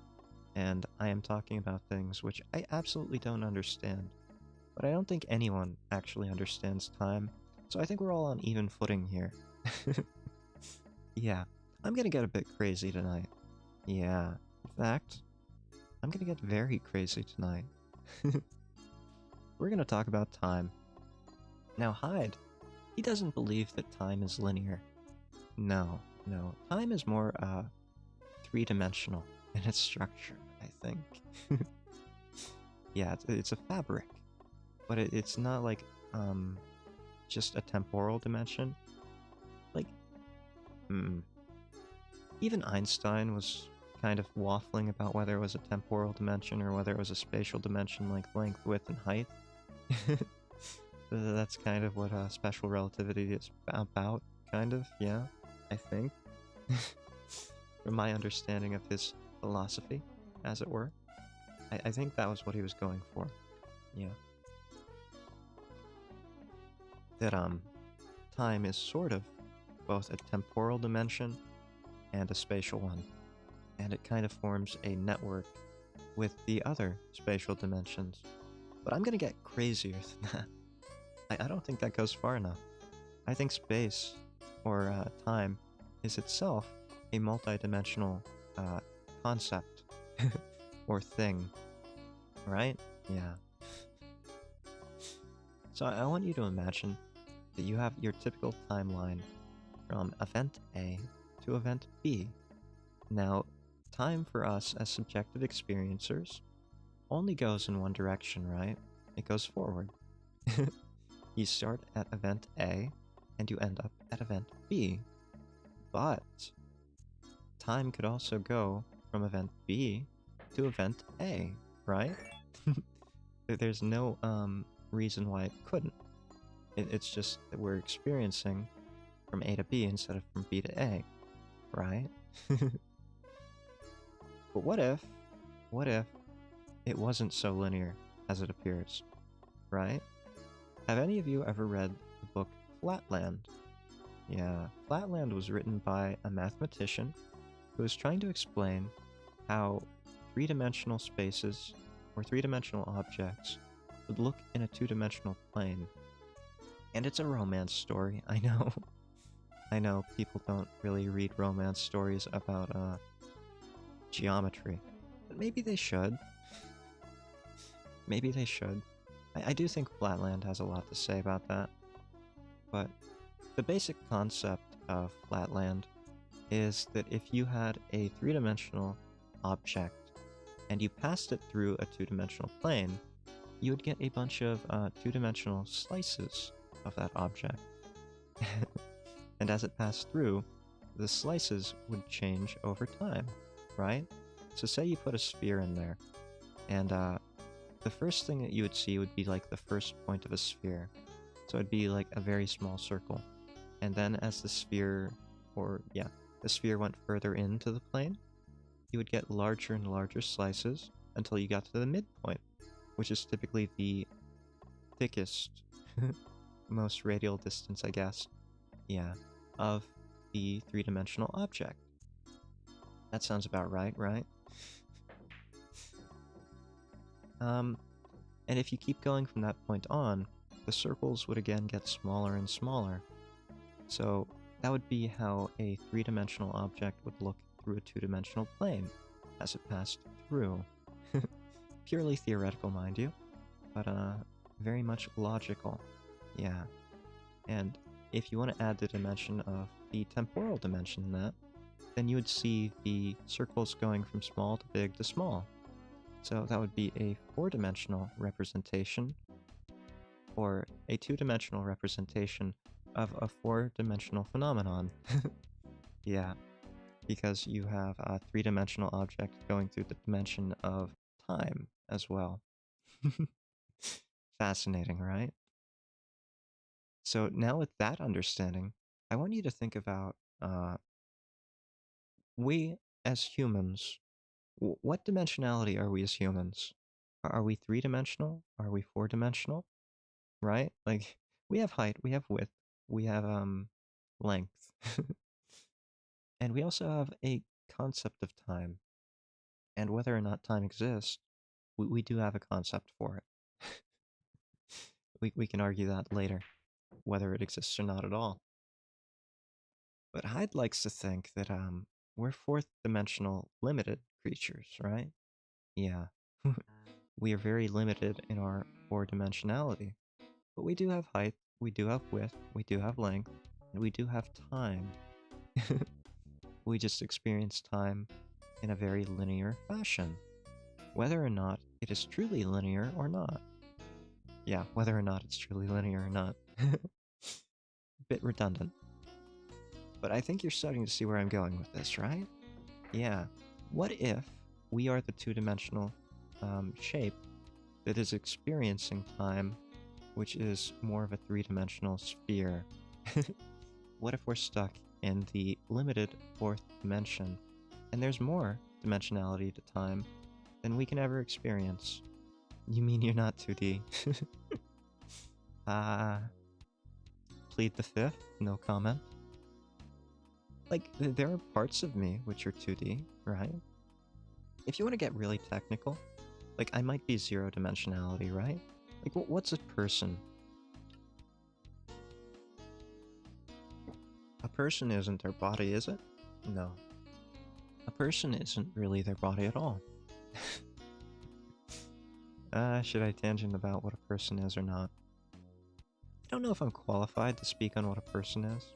and I am talking about things which I absolutely don't understand, but I don't think anyone actually understands time, so I think we're all on even footing here. Yeah, I'm gonna get a bit crazy tonight. Yeah, in fact, I'm gonna get very crazy tonight. We're gonna talk about time. Now, Hyde, he doesn't believe that time is linear. No, no. Time is more, three-dimensional in its structure, I think. Yeah, it's a fabric. But it's not like, just a temporal dimension. Like, even Einstein was kind of waffling about whether it was a temporal dimension or whether it was a spatial dimension like length, width, and height. That's kind of what special relativity is about, kind of, yeah, I think. From my understanding of his philosophy, as it were. I think that was what he was going for, yeah. That, time is sort of both a temporal dimension and a spatial one, and it kind of forms a network with the other spatial dimensions. But I'm gonna get crazier than that. I don't think that goes far enough. I think space, or time, is itself a multi-dimensional concept, or thing, right? Yeah. So I want you to imagine that you have your typical timeline from event A to event B. Now, time for us as subjective experiencers only goes in one direction, right? It goes forward. You start at event A, and you end up at event B. But time could also go from event B to event A, right? There's no reason why it couldn't. It's just that we're experiencing from A to B instead of from B to A, right? But what if it wasn't so linear as it appears, right? Have any of you ever read the book Flatland? Yeah, Flatland was written by a mathematician who was trying to explain how three-dimensional spaces or three-dimensional objects would look in a two-dimensional plane. And it's a romance story, I know. I know people don't really read romance stories about geometry, but maybe they should. Maybe they should. I do think Flatland has a lot to say about that. But the basic concept of Flatland is that if you had a three-dimensional object and you passed it through a two-dimensional plane, you would get a bunch of two-dimensional slices of that object. And as it passed through, the slices would change over time, right? So say you put a sphere in there, and the first thing that you would see would be like the first point of a sphere. So it'd be like a very small circle. And then as the sphere, the sphere went further into the plane, you would get larger and larger slices until you got to the midpoint, which is typically the thickest, most radial distance, I guess, yeah, of the three-dimensional object. That sounds about right, right? And if you keep going from that point on, the circles would again get smaller and smaller. So that would be how a three-dimensional object would look through a two-dimensional plane as it passed through. Purely theoretical, mind you, but very much logical. Yeah. And if you want to add the dimension of the temporal dimension in that, then you would see the circles going from small to big to small. So that would be a 4-dimensional representation, or a 2-dimensional representation of a 4-dimensional phenomenon. Yeah, because you have a 3-dimensional object going through the dimension of time as well. Fascinating, right? So now with that understanding, I want you to think about we as humans, what dimensionality are we as humans? Are we 3-dimensional? Are we 4-dimensional? Right? Like, we have height, we have width, we have length. And we also have a concept of time. And whether or not time exists, we do have a concept for it. We can argue that later, whether it exists or not at all. But Hyde likes to think that we're 4th-dimensional limited creatures, right? Yeah. We are very limited in our 4-dimensionality. But we do have height, we do have width, we do have length, and we do have time. We just experience time in a very linear fashion, whether or not it is truly linear or not. Yeah, whether or not it's truly linear or not. Bit redundant. But I think you're starting to see where I'm going with this, right? Yeah. What if we are the 2-dimensional shape that is experiencing time, which is more of a 3-dimensional sphere? What if we're stuck in the limited 4th dimension, and there's more dimensionality to time than we can ever experience? You mean you're not 2D? Plead the 5th? No comment. Like, there are parts of me which are 2D, right? If you want to get really technical, like, I might be 0-dimensionality, right? Like, what's a person? A person isn't their body, is it? No. A person isn't really their body at all. Should I tangent about what a person is or not? I don't know if I'm qualified to speak on what a person is.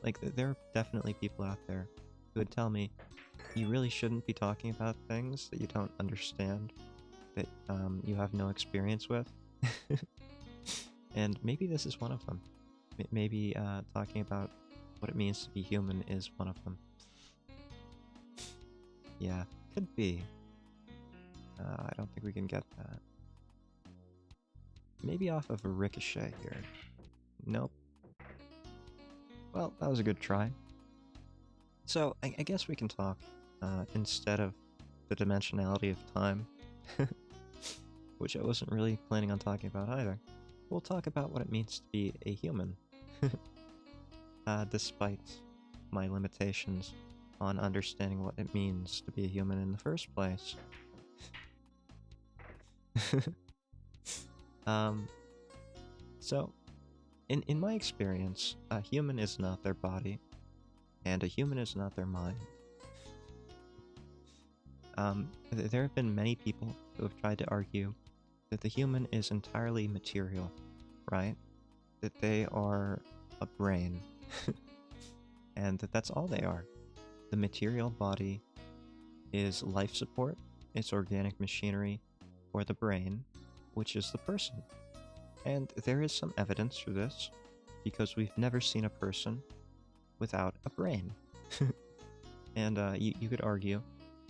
Like, there are definitely people out there who would tell me, you really shouldn't be talking about things that you don't understand, that you have no experience with. And maybe this is one of them. Maybe talking about what it means to be human is one of them. Yeah, could be. I don't think we can get that. Maybe off of a ricochet here. Nope. Well, that was a good try. So, I guess we can talk, instead of the dimensionality of time, which I wasn't really planning on talking about either, we'll talk about what it means to be a human. Despite my limitations on understanding what it means to be a human in the first place. So, in my experience, a human is not their body, and a human is not their mind. There have been many people who have tried to argue that the human is entirely material, right? That they are a brain, and that's all they are. The material body is life support, it's organic machinery for the brain, which is the person. And there is some evidence for this, because we've never seen a person without a brain. And you could argue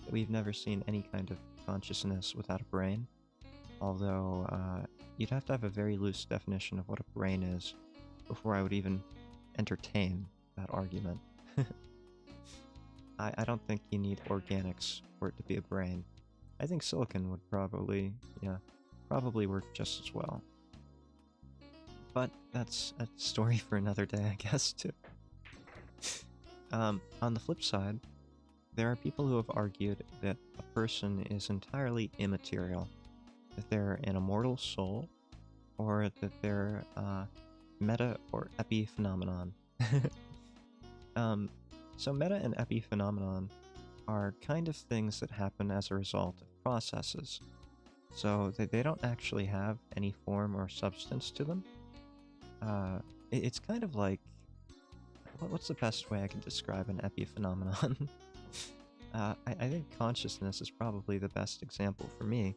that we've never seen any kind of consciousness without a brain, although you'd have to have a very loose definition of what a brain is before I would even entertain that argument. I don't think you need organics for it to be a brain. I think silicon would probably work just as well. But that's a story for another day, I guess, too. On the flip side, there are people who have argued that a person is entirely immaterial, that they're an immortal soul, or that they're meta or epiphenomenon. So meta and epiphenomenon are kind of things that happen as a result of processes. So they don't actually have any form or substance to them. It's kind of like what's the best way I can describe an epiphenomenon? I think consciousness is probably the best example for me,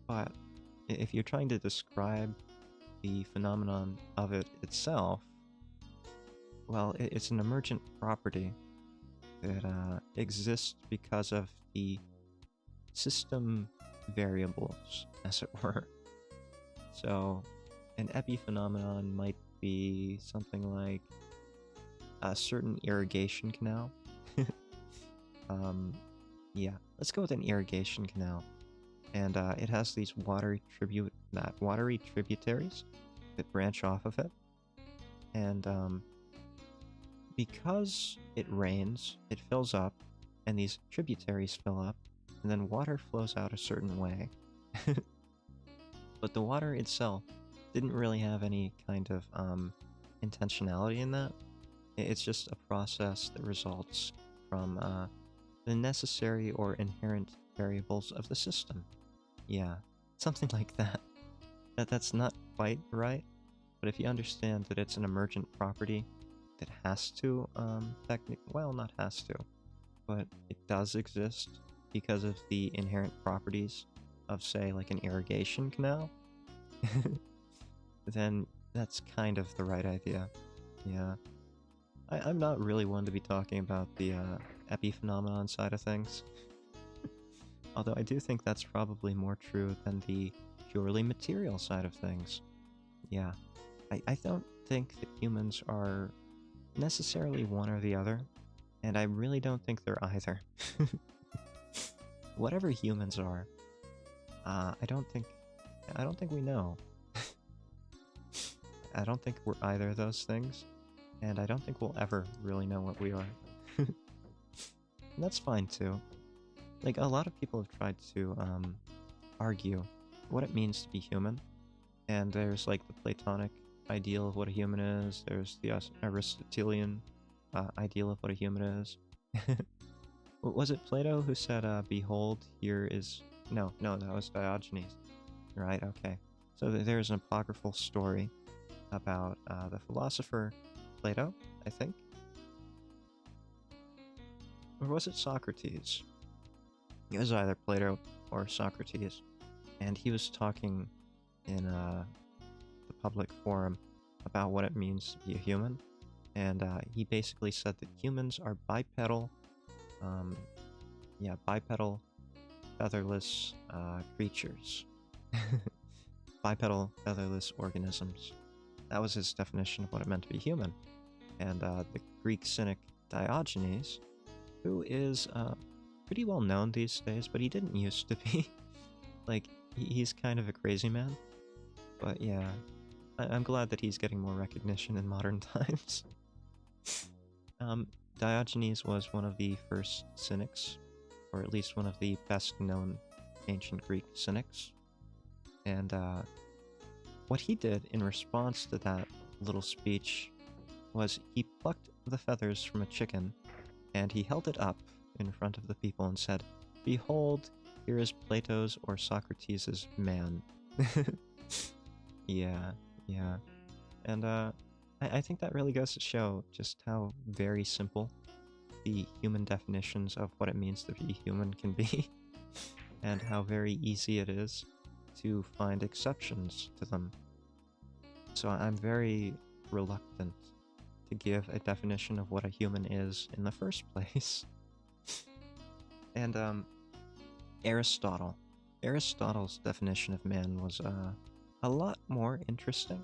but if you're trying to describe the phenomenon of it itself, well, it's an emergent property that exists because of the system variables, as it were. So, an epiphenomenon might be something like a certain irrigation canal. Yeah, let's go with an irrigation canal. And it has these watery tributaries that branch off of it. And because it rains, it fills up, and these tributaries fill up, and then water flows out a certain way. But the water itself didn't really have any kind of intentionality in that. It's just a process that results from the necessary or inherent variables of the system. Yeah, something like that. That's not quite right, but if you understand that it's an emergent property that has to, well, not has to, but it does exist because of the inherent properties of, say, like an irrigation canal, then that's kind of the right idea. Yeah. I'm not really one to be talking about the epiphenomenon side of things. Although I do think that's probably more true than the purely material side of things. Yeah. I don't think that humans are necessarily one or the other, and I really don't think they're either. Whatever humans are, I don't think we know. I don't think we're either of those things, and I don't think we'll ever really know what we are. And that's fine too. Like, a lot of people have tried to argue what it means to be human, and there's like the Platonic ideal of what a human is, there's the Aristotelian ideal of what a human is. Was it Plato who said, behold, here is... No, that was Diogenes. Right, okay. So there's an apocryphal story about the philosopher Plato, I think. Or was it Socrates? It was either Plato or Socrates. And he was talking in the public forum about what it means to be a human. And he basically said that humans are bipedal, bipedal, featherless creatures. Bipedal, featherless organisms. That was his definition of what it meant to be human. And the Greek cynic Diogenes, who is pretty well known these days, but he didn't used to be. Like, he's kind of a crazy man. But yeah, I'm glad that he's getting more recognition in modern times. Diogenes was one of the first cynics, or at least one of the best known ancient Greek cynics. And what he did in response to that little speech was he plucked the feathers from a chicken and he held it up in front of the people and said, "Behold, here is Plato's or Socrates' man." Yeah. And I think that really goes to show just how very simple the human definitions of what it means to be human can be, and how very easy it is to find exceptions to them. So I'm very reluctant to give a definition of what a human is in the first place. And Aristotle's definition of man was a lot more interesting,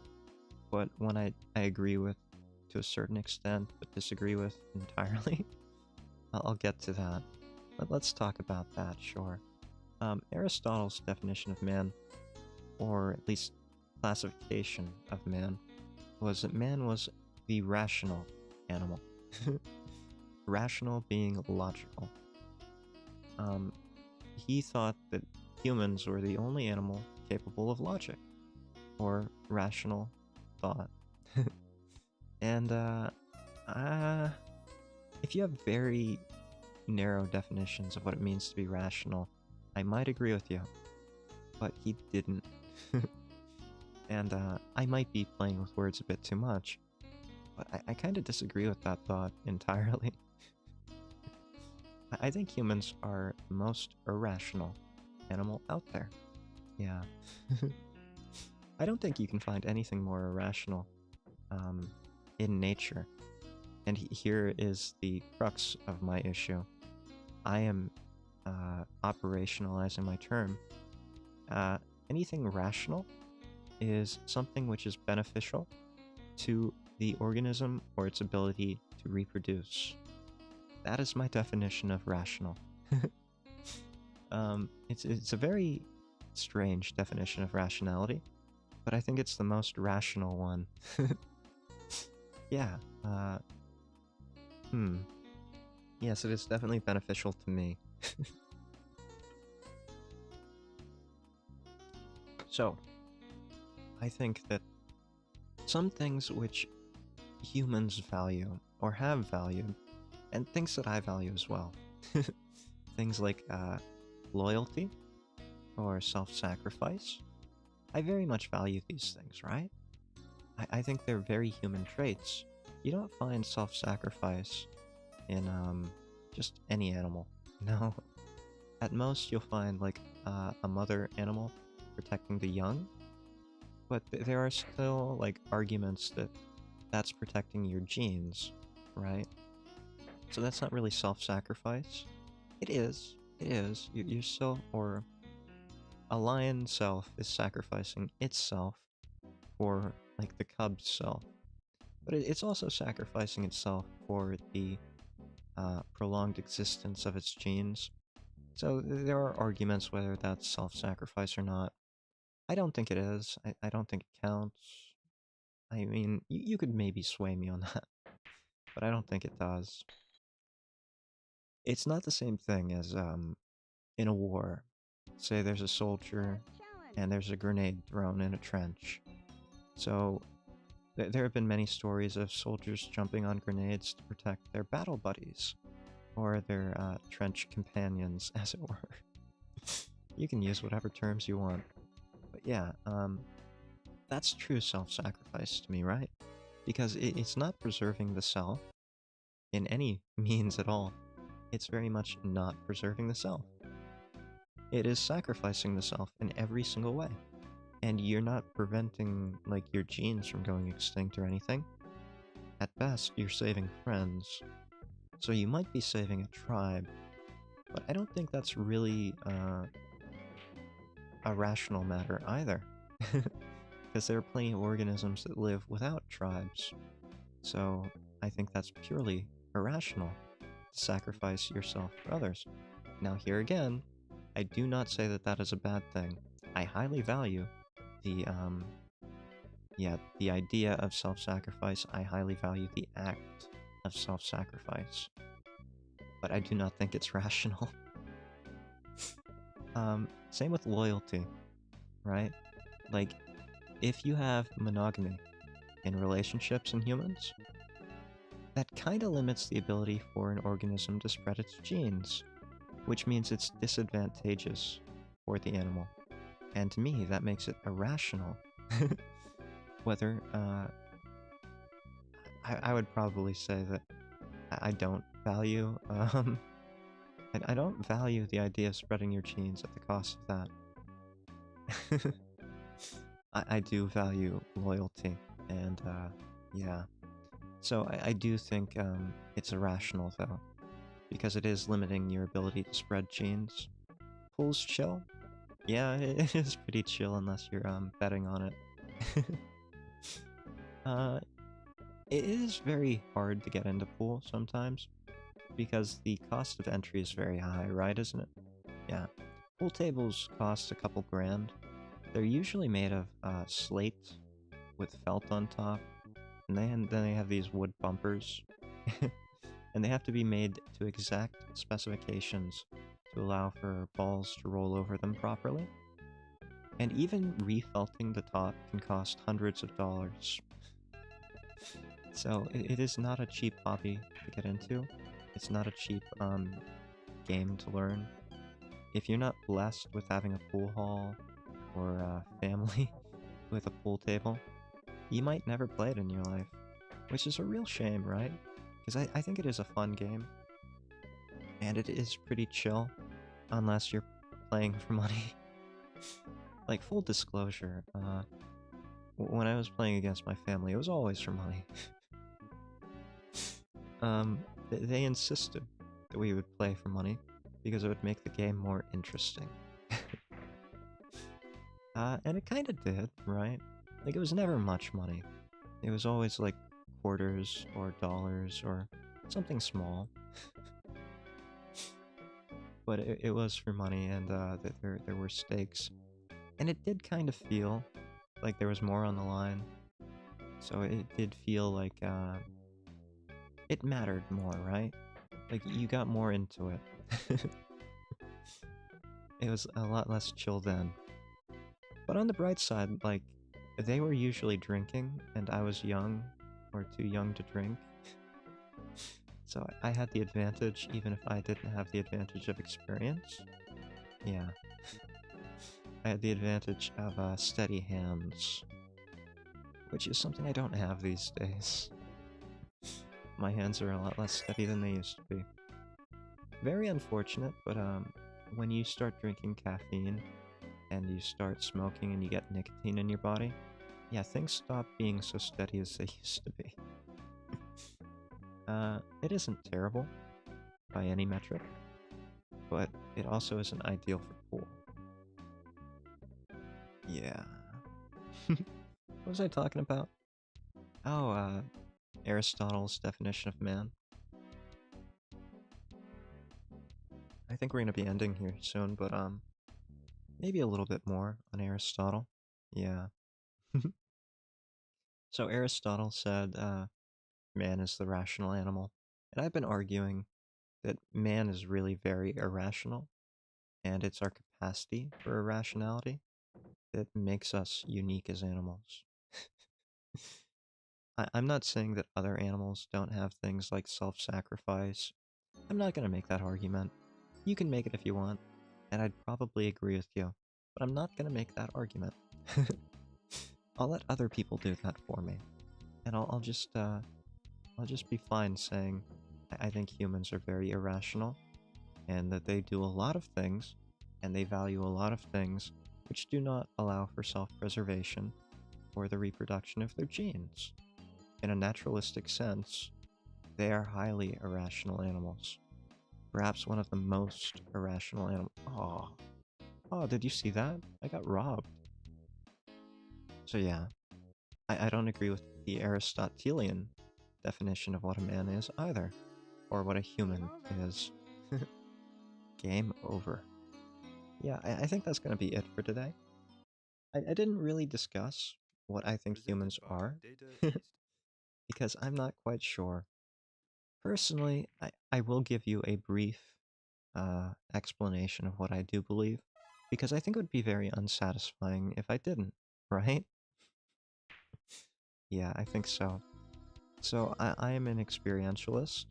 but one I agree with to a certain extent, but disagree with entirely. I'll get to that. But let's talk about that, sure. Aristotle's definition of man, or at least classification of man, was that man was the rational animal. Rational being logical. He thought that humans were the only animal capable of logic, or rational thought. And if you have very narrow definitions of what it means to be rational, I might agree with you, but he didn't. And I might be playing with words a bit too much, But I kind of disagree with that thought entirely. I think humans are the most irrational animal out there. Yeah. I don't think you can find anything more irrational in nature. And here is the crux of my issue. I am operationalizing my term. Anything rational is something which is beneficial to the organism or its ability to reproduce. That is my definition of rational. It's a very strange definition of rationality, but I think it's the most rational one. Yeah, yes, it is definitely beneficial to me. So, I think that some things which humans value, or have valued, and things that I value as well, things like loyalty or self-sacrifice, I very much value these things, right? I think they're very human traits. You don't find self-sacrifice in just any animal. No. At most, you'll find like a mother animal protecting the young, but there are still like arguments that that's protecting your genes, right? So that's not really self-sacrifice. It is. It is. You're still, or a lion self is sacrificing itself for like the cub's self, but it's also sacrificing itself for the prolonged existence of its genes. So there are arguments whether that's self-sacrifice or not. I don't think it is. I don't think it counts. I mean, you could maybe sway me on that, but I don't think it does. It's not the same thing as in a war. Say there's a soldier and there's a grenade thrown in a trench. So there have been many stories of soldiers jumping on grenades to protect their battle buddies, or their trench companions, as it were. You can use whatever terms you want. But yeah, that's true self-sacrifice to me, right? Because it's not preserving the self in any means at all. It's very much not preserving the self. It is sacrificing the self in every single way. And you're not preventing, like, your genes from going extinct or anything. At best, you're saving friends. So you might be saving a tribe, but I don't think that's really a rational matter either. Because there are plenty of organisms that live without tribes. So I think that's purely irrational to sacrifice yourself for others. Now here again, I do not say that that is a bad thing. I highly value the the idea of self-sacrifice. I highly value the act of self-sacrifice. But I do not think it's rational. Same with loyalty, right? Like, if you have monogamy in relationships and humans, that kinda limits the ability for an organism to spread its genes, which means it's disadvantageous for the animal. And to me, that makes it irrational. Whether, I would probably say that I don't value, I don't value the idea of spreading your genes at the cost of that. I do value loyalty, and, yeah. So I do think, it's irrational, though, because it is limiting your ability to spread genes. Pool's chill? Yeah, it is pretty chill unless you're, betting on it. It is very hard to get into pool sometimes, because the cost of entry is very high, right, isn't it? Yeah. Pool tables cost a couple grand. They're usually made of slate with felt on top, and then they have these wood bumpers. And they have to be made to exact specifications to allow for balls to roll over them properly. And even refelting the top can cost hundreds of dollars. So it is not a cheap hobby to get into. It's not a cheap game to learn. If you're not blessed with having a pool hall or a family with a pool table, you might never play it in your life. which is a real shame, right? Because I think it is a fun game, and it is pretty chill, unless you're playing for money. Like, full disclosure, when I was playing against my family, it was always for money. They insisted that we would play for money, because it would make the game more interesting. And it kinda did, right? Like, it was never much money. It was always, like, quarters, or dollars, or something small. But it was for money, and there were stakes. And it did kind of feel like there was more on the line. So it did feel like it mattered more, right? Like, you got more into it. It was a lot less chill then. But on the bright side, like, they were usually drinking, and I was young, or too young to drink. So I had the advantage, even if I didn't have the advantage of experience. Yeah. I had the advantage of steady hands, which is something I don't have these days. My hands are a lot less steady than they used to be. Very unfortunate, but when you start drinking caffeine, and you start smoking and you get nicotine in your body, yeah, things stop being so steady as they used to be. It isn't terrible, by any metric, but it also isn't ideal for pool. Yeah. What was I talking about? Oh, Aristotle's definition of man. I think we're gonna be ending here soon, but maybe a little bit more on Aristotle. Yeah. So Aristotle said, man is the rational animal, and I've been arguing that man is really very irrational, and it's our capacity for irrationality that makes us unique as animals. I'm not saying that other animals don't have things like self-sacrifice. I'm not gonna make that argument. You can make it if you want, and I'd probably agree with you, but I'm not gonna make that argument. I'll let other people do that for me, and I'll just be fine saying I think humans are very irrational, and that they do a lot of things, and they value a lot of things which do not allow for self-preservation or the reproduction of their genes. In a naturalistic sense, they are highly irrational animals. Perhaps one of the most irrational animals. Oh, oh, did you see that? I got robbed. So yeah, I don't agree with the Aristotelian definition of what a man is either, or what a human is. Game over. Yeah, I think that's gonna be it for today. I didn't really discuss what I think humans are, because I'm not quite sure. Personally, I will give you a brief explanation of what I do believe, because I think it would be very unsatisfying if I didn't, right? Yeah, I think so. So I am an experientialist,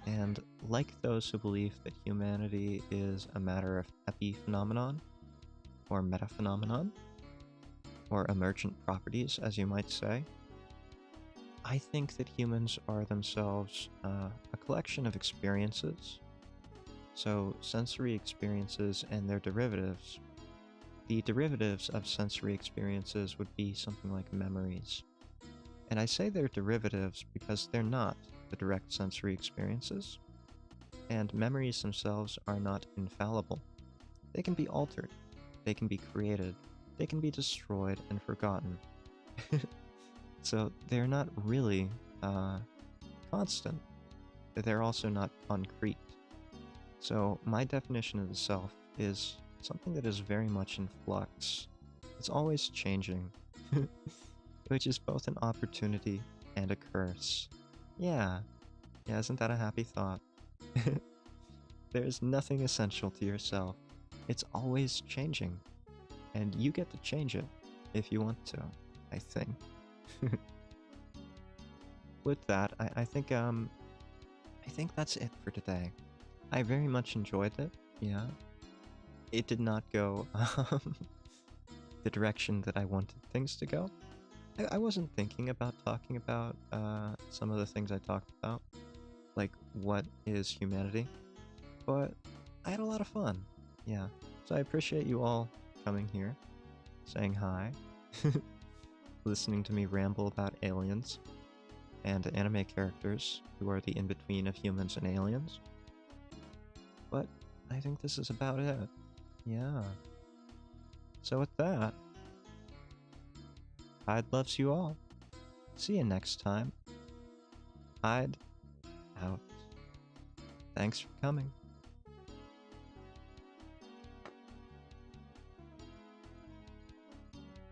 and like those who believe that humanity is a matter of epiphenomenon, or metaphenomenon, or emergent properties, as you might say, I think that humans are themselves a collection of experiences. So, sensory experiences and their derivatives. The derivatives of sensory experiences would be something like memories. And I say they're derivatives because they're not the direct sensory experiences, and memories themselves are not infallible. They can be altered, they can be created, they can be destroyed and forgotten. So they're not really constant. They're also not concrete. So my definition of the self is something that is very much in flux. It's always changing, which is both an opportunity and a curse. Yeah, isn't that a happy thought? There's nothing essential to yourself. It's always changing, and you get to change it if you want to, I think. With that, I think that's it for today. I very much enjoyed it, yeah. It did not go the direction that I wanted things to go, I wasn't thinking about talking about some of the things I talked about, like what is humanity, but I had a lot of fun. Yeah, so I appreciate you all coming here, saying hi, listening to me ramble about aliens and anime characters who are the in-between of humans and aliens. But I think this is about it. Yeah. So with that, Hyde loves you all. See you next time. Hyde out. Thanks for coming.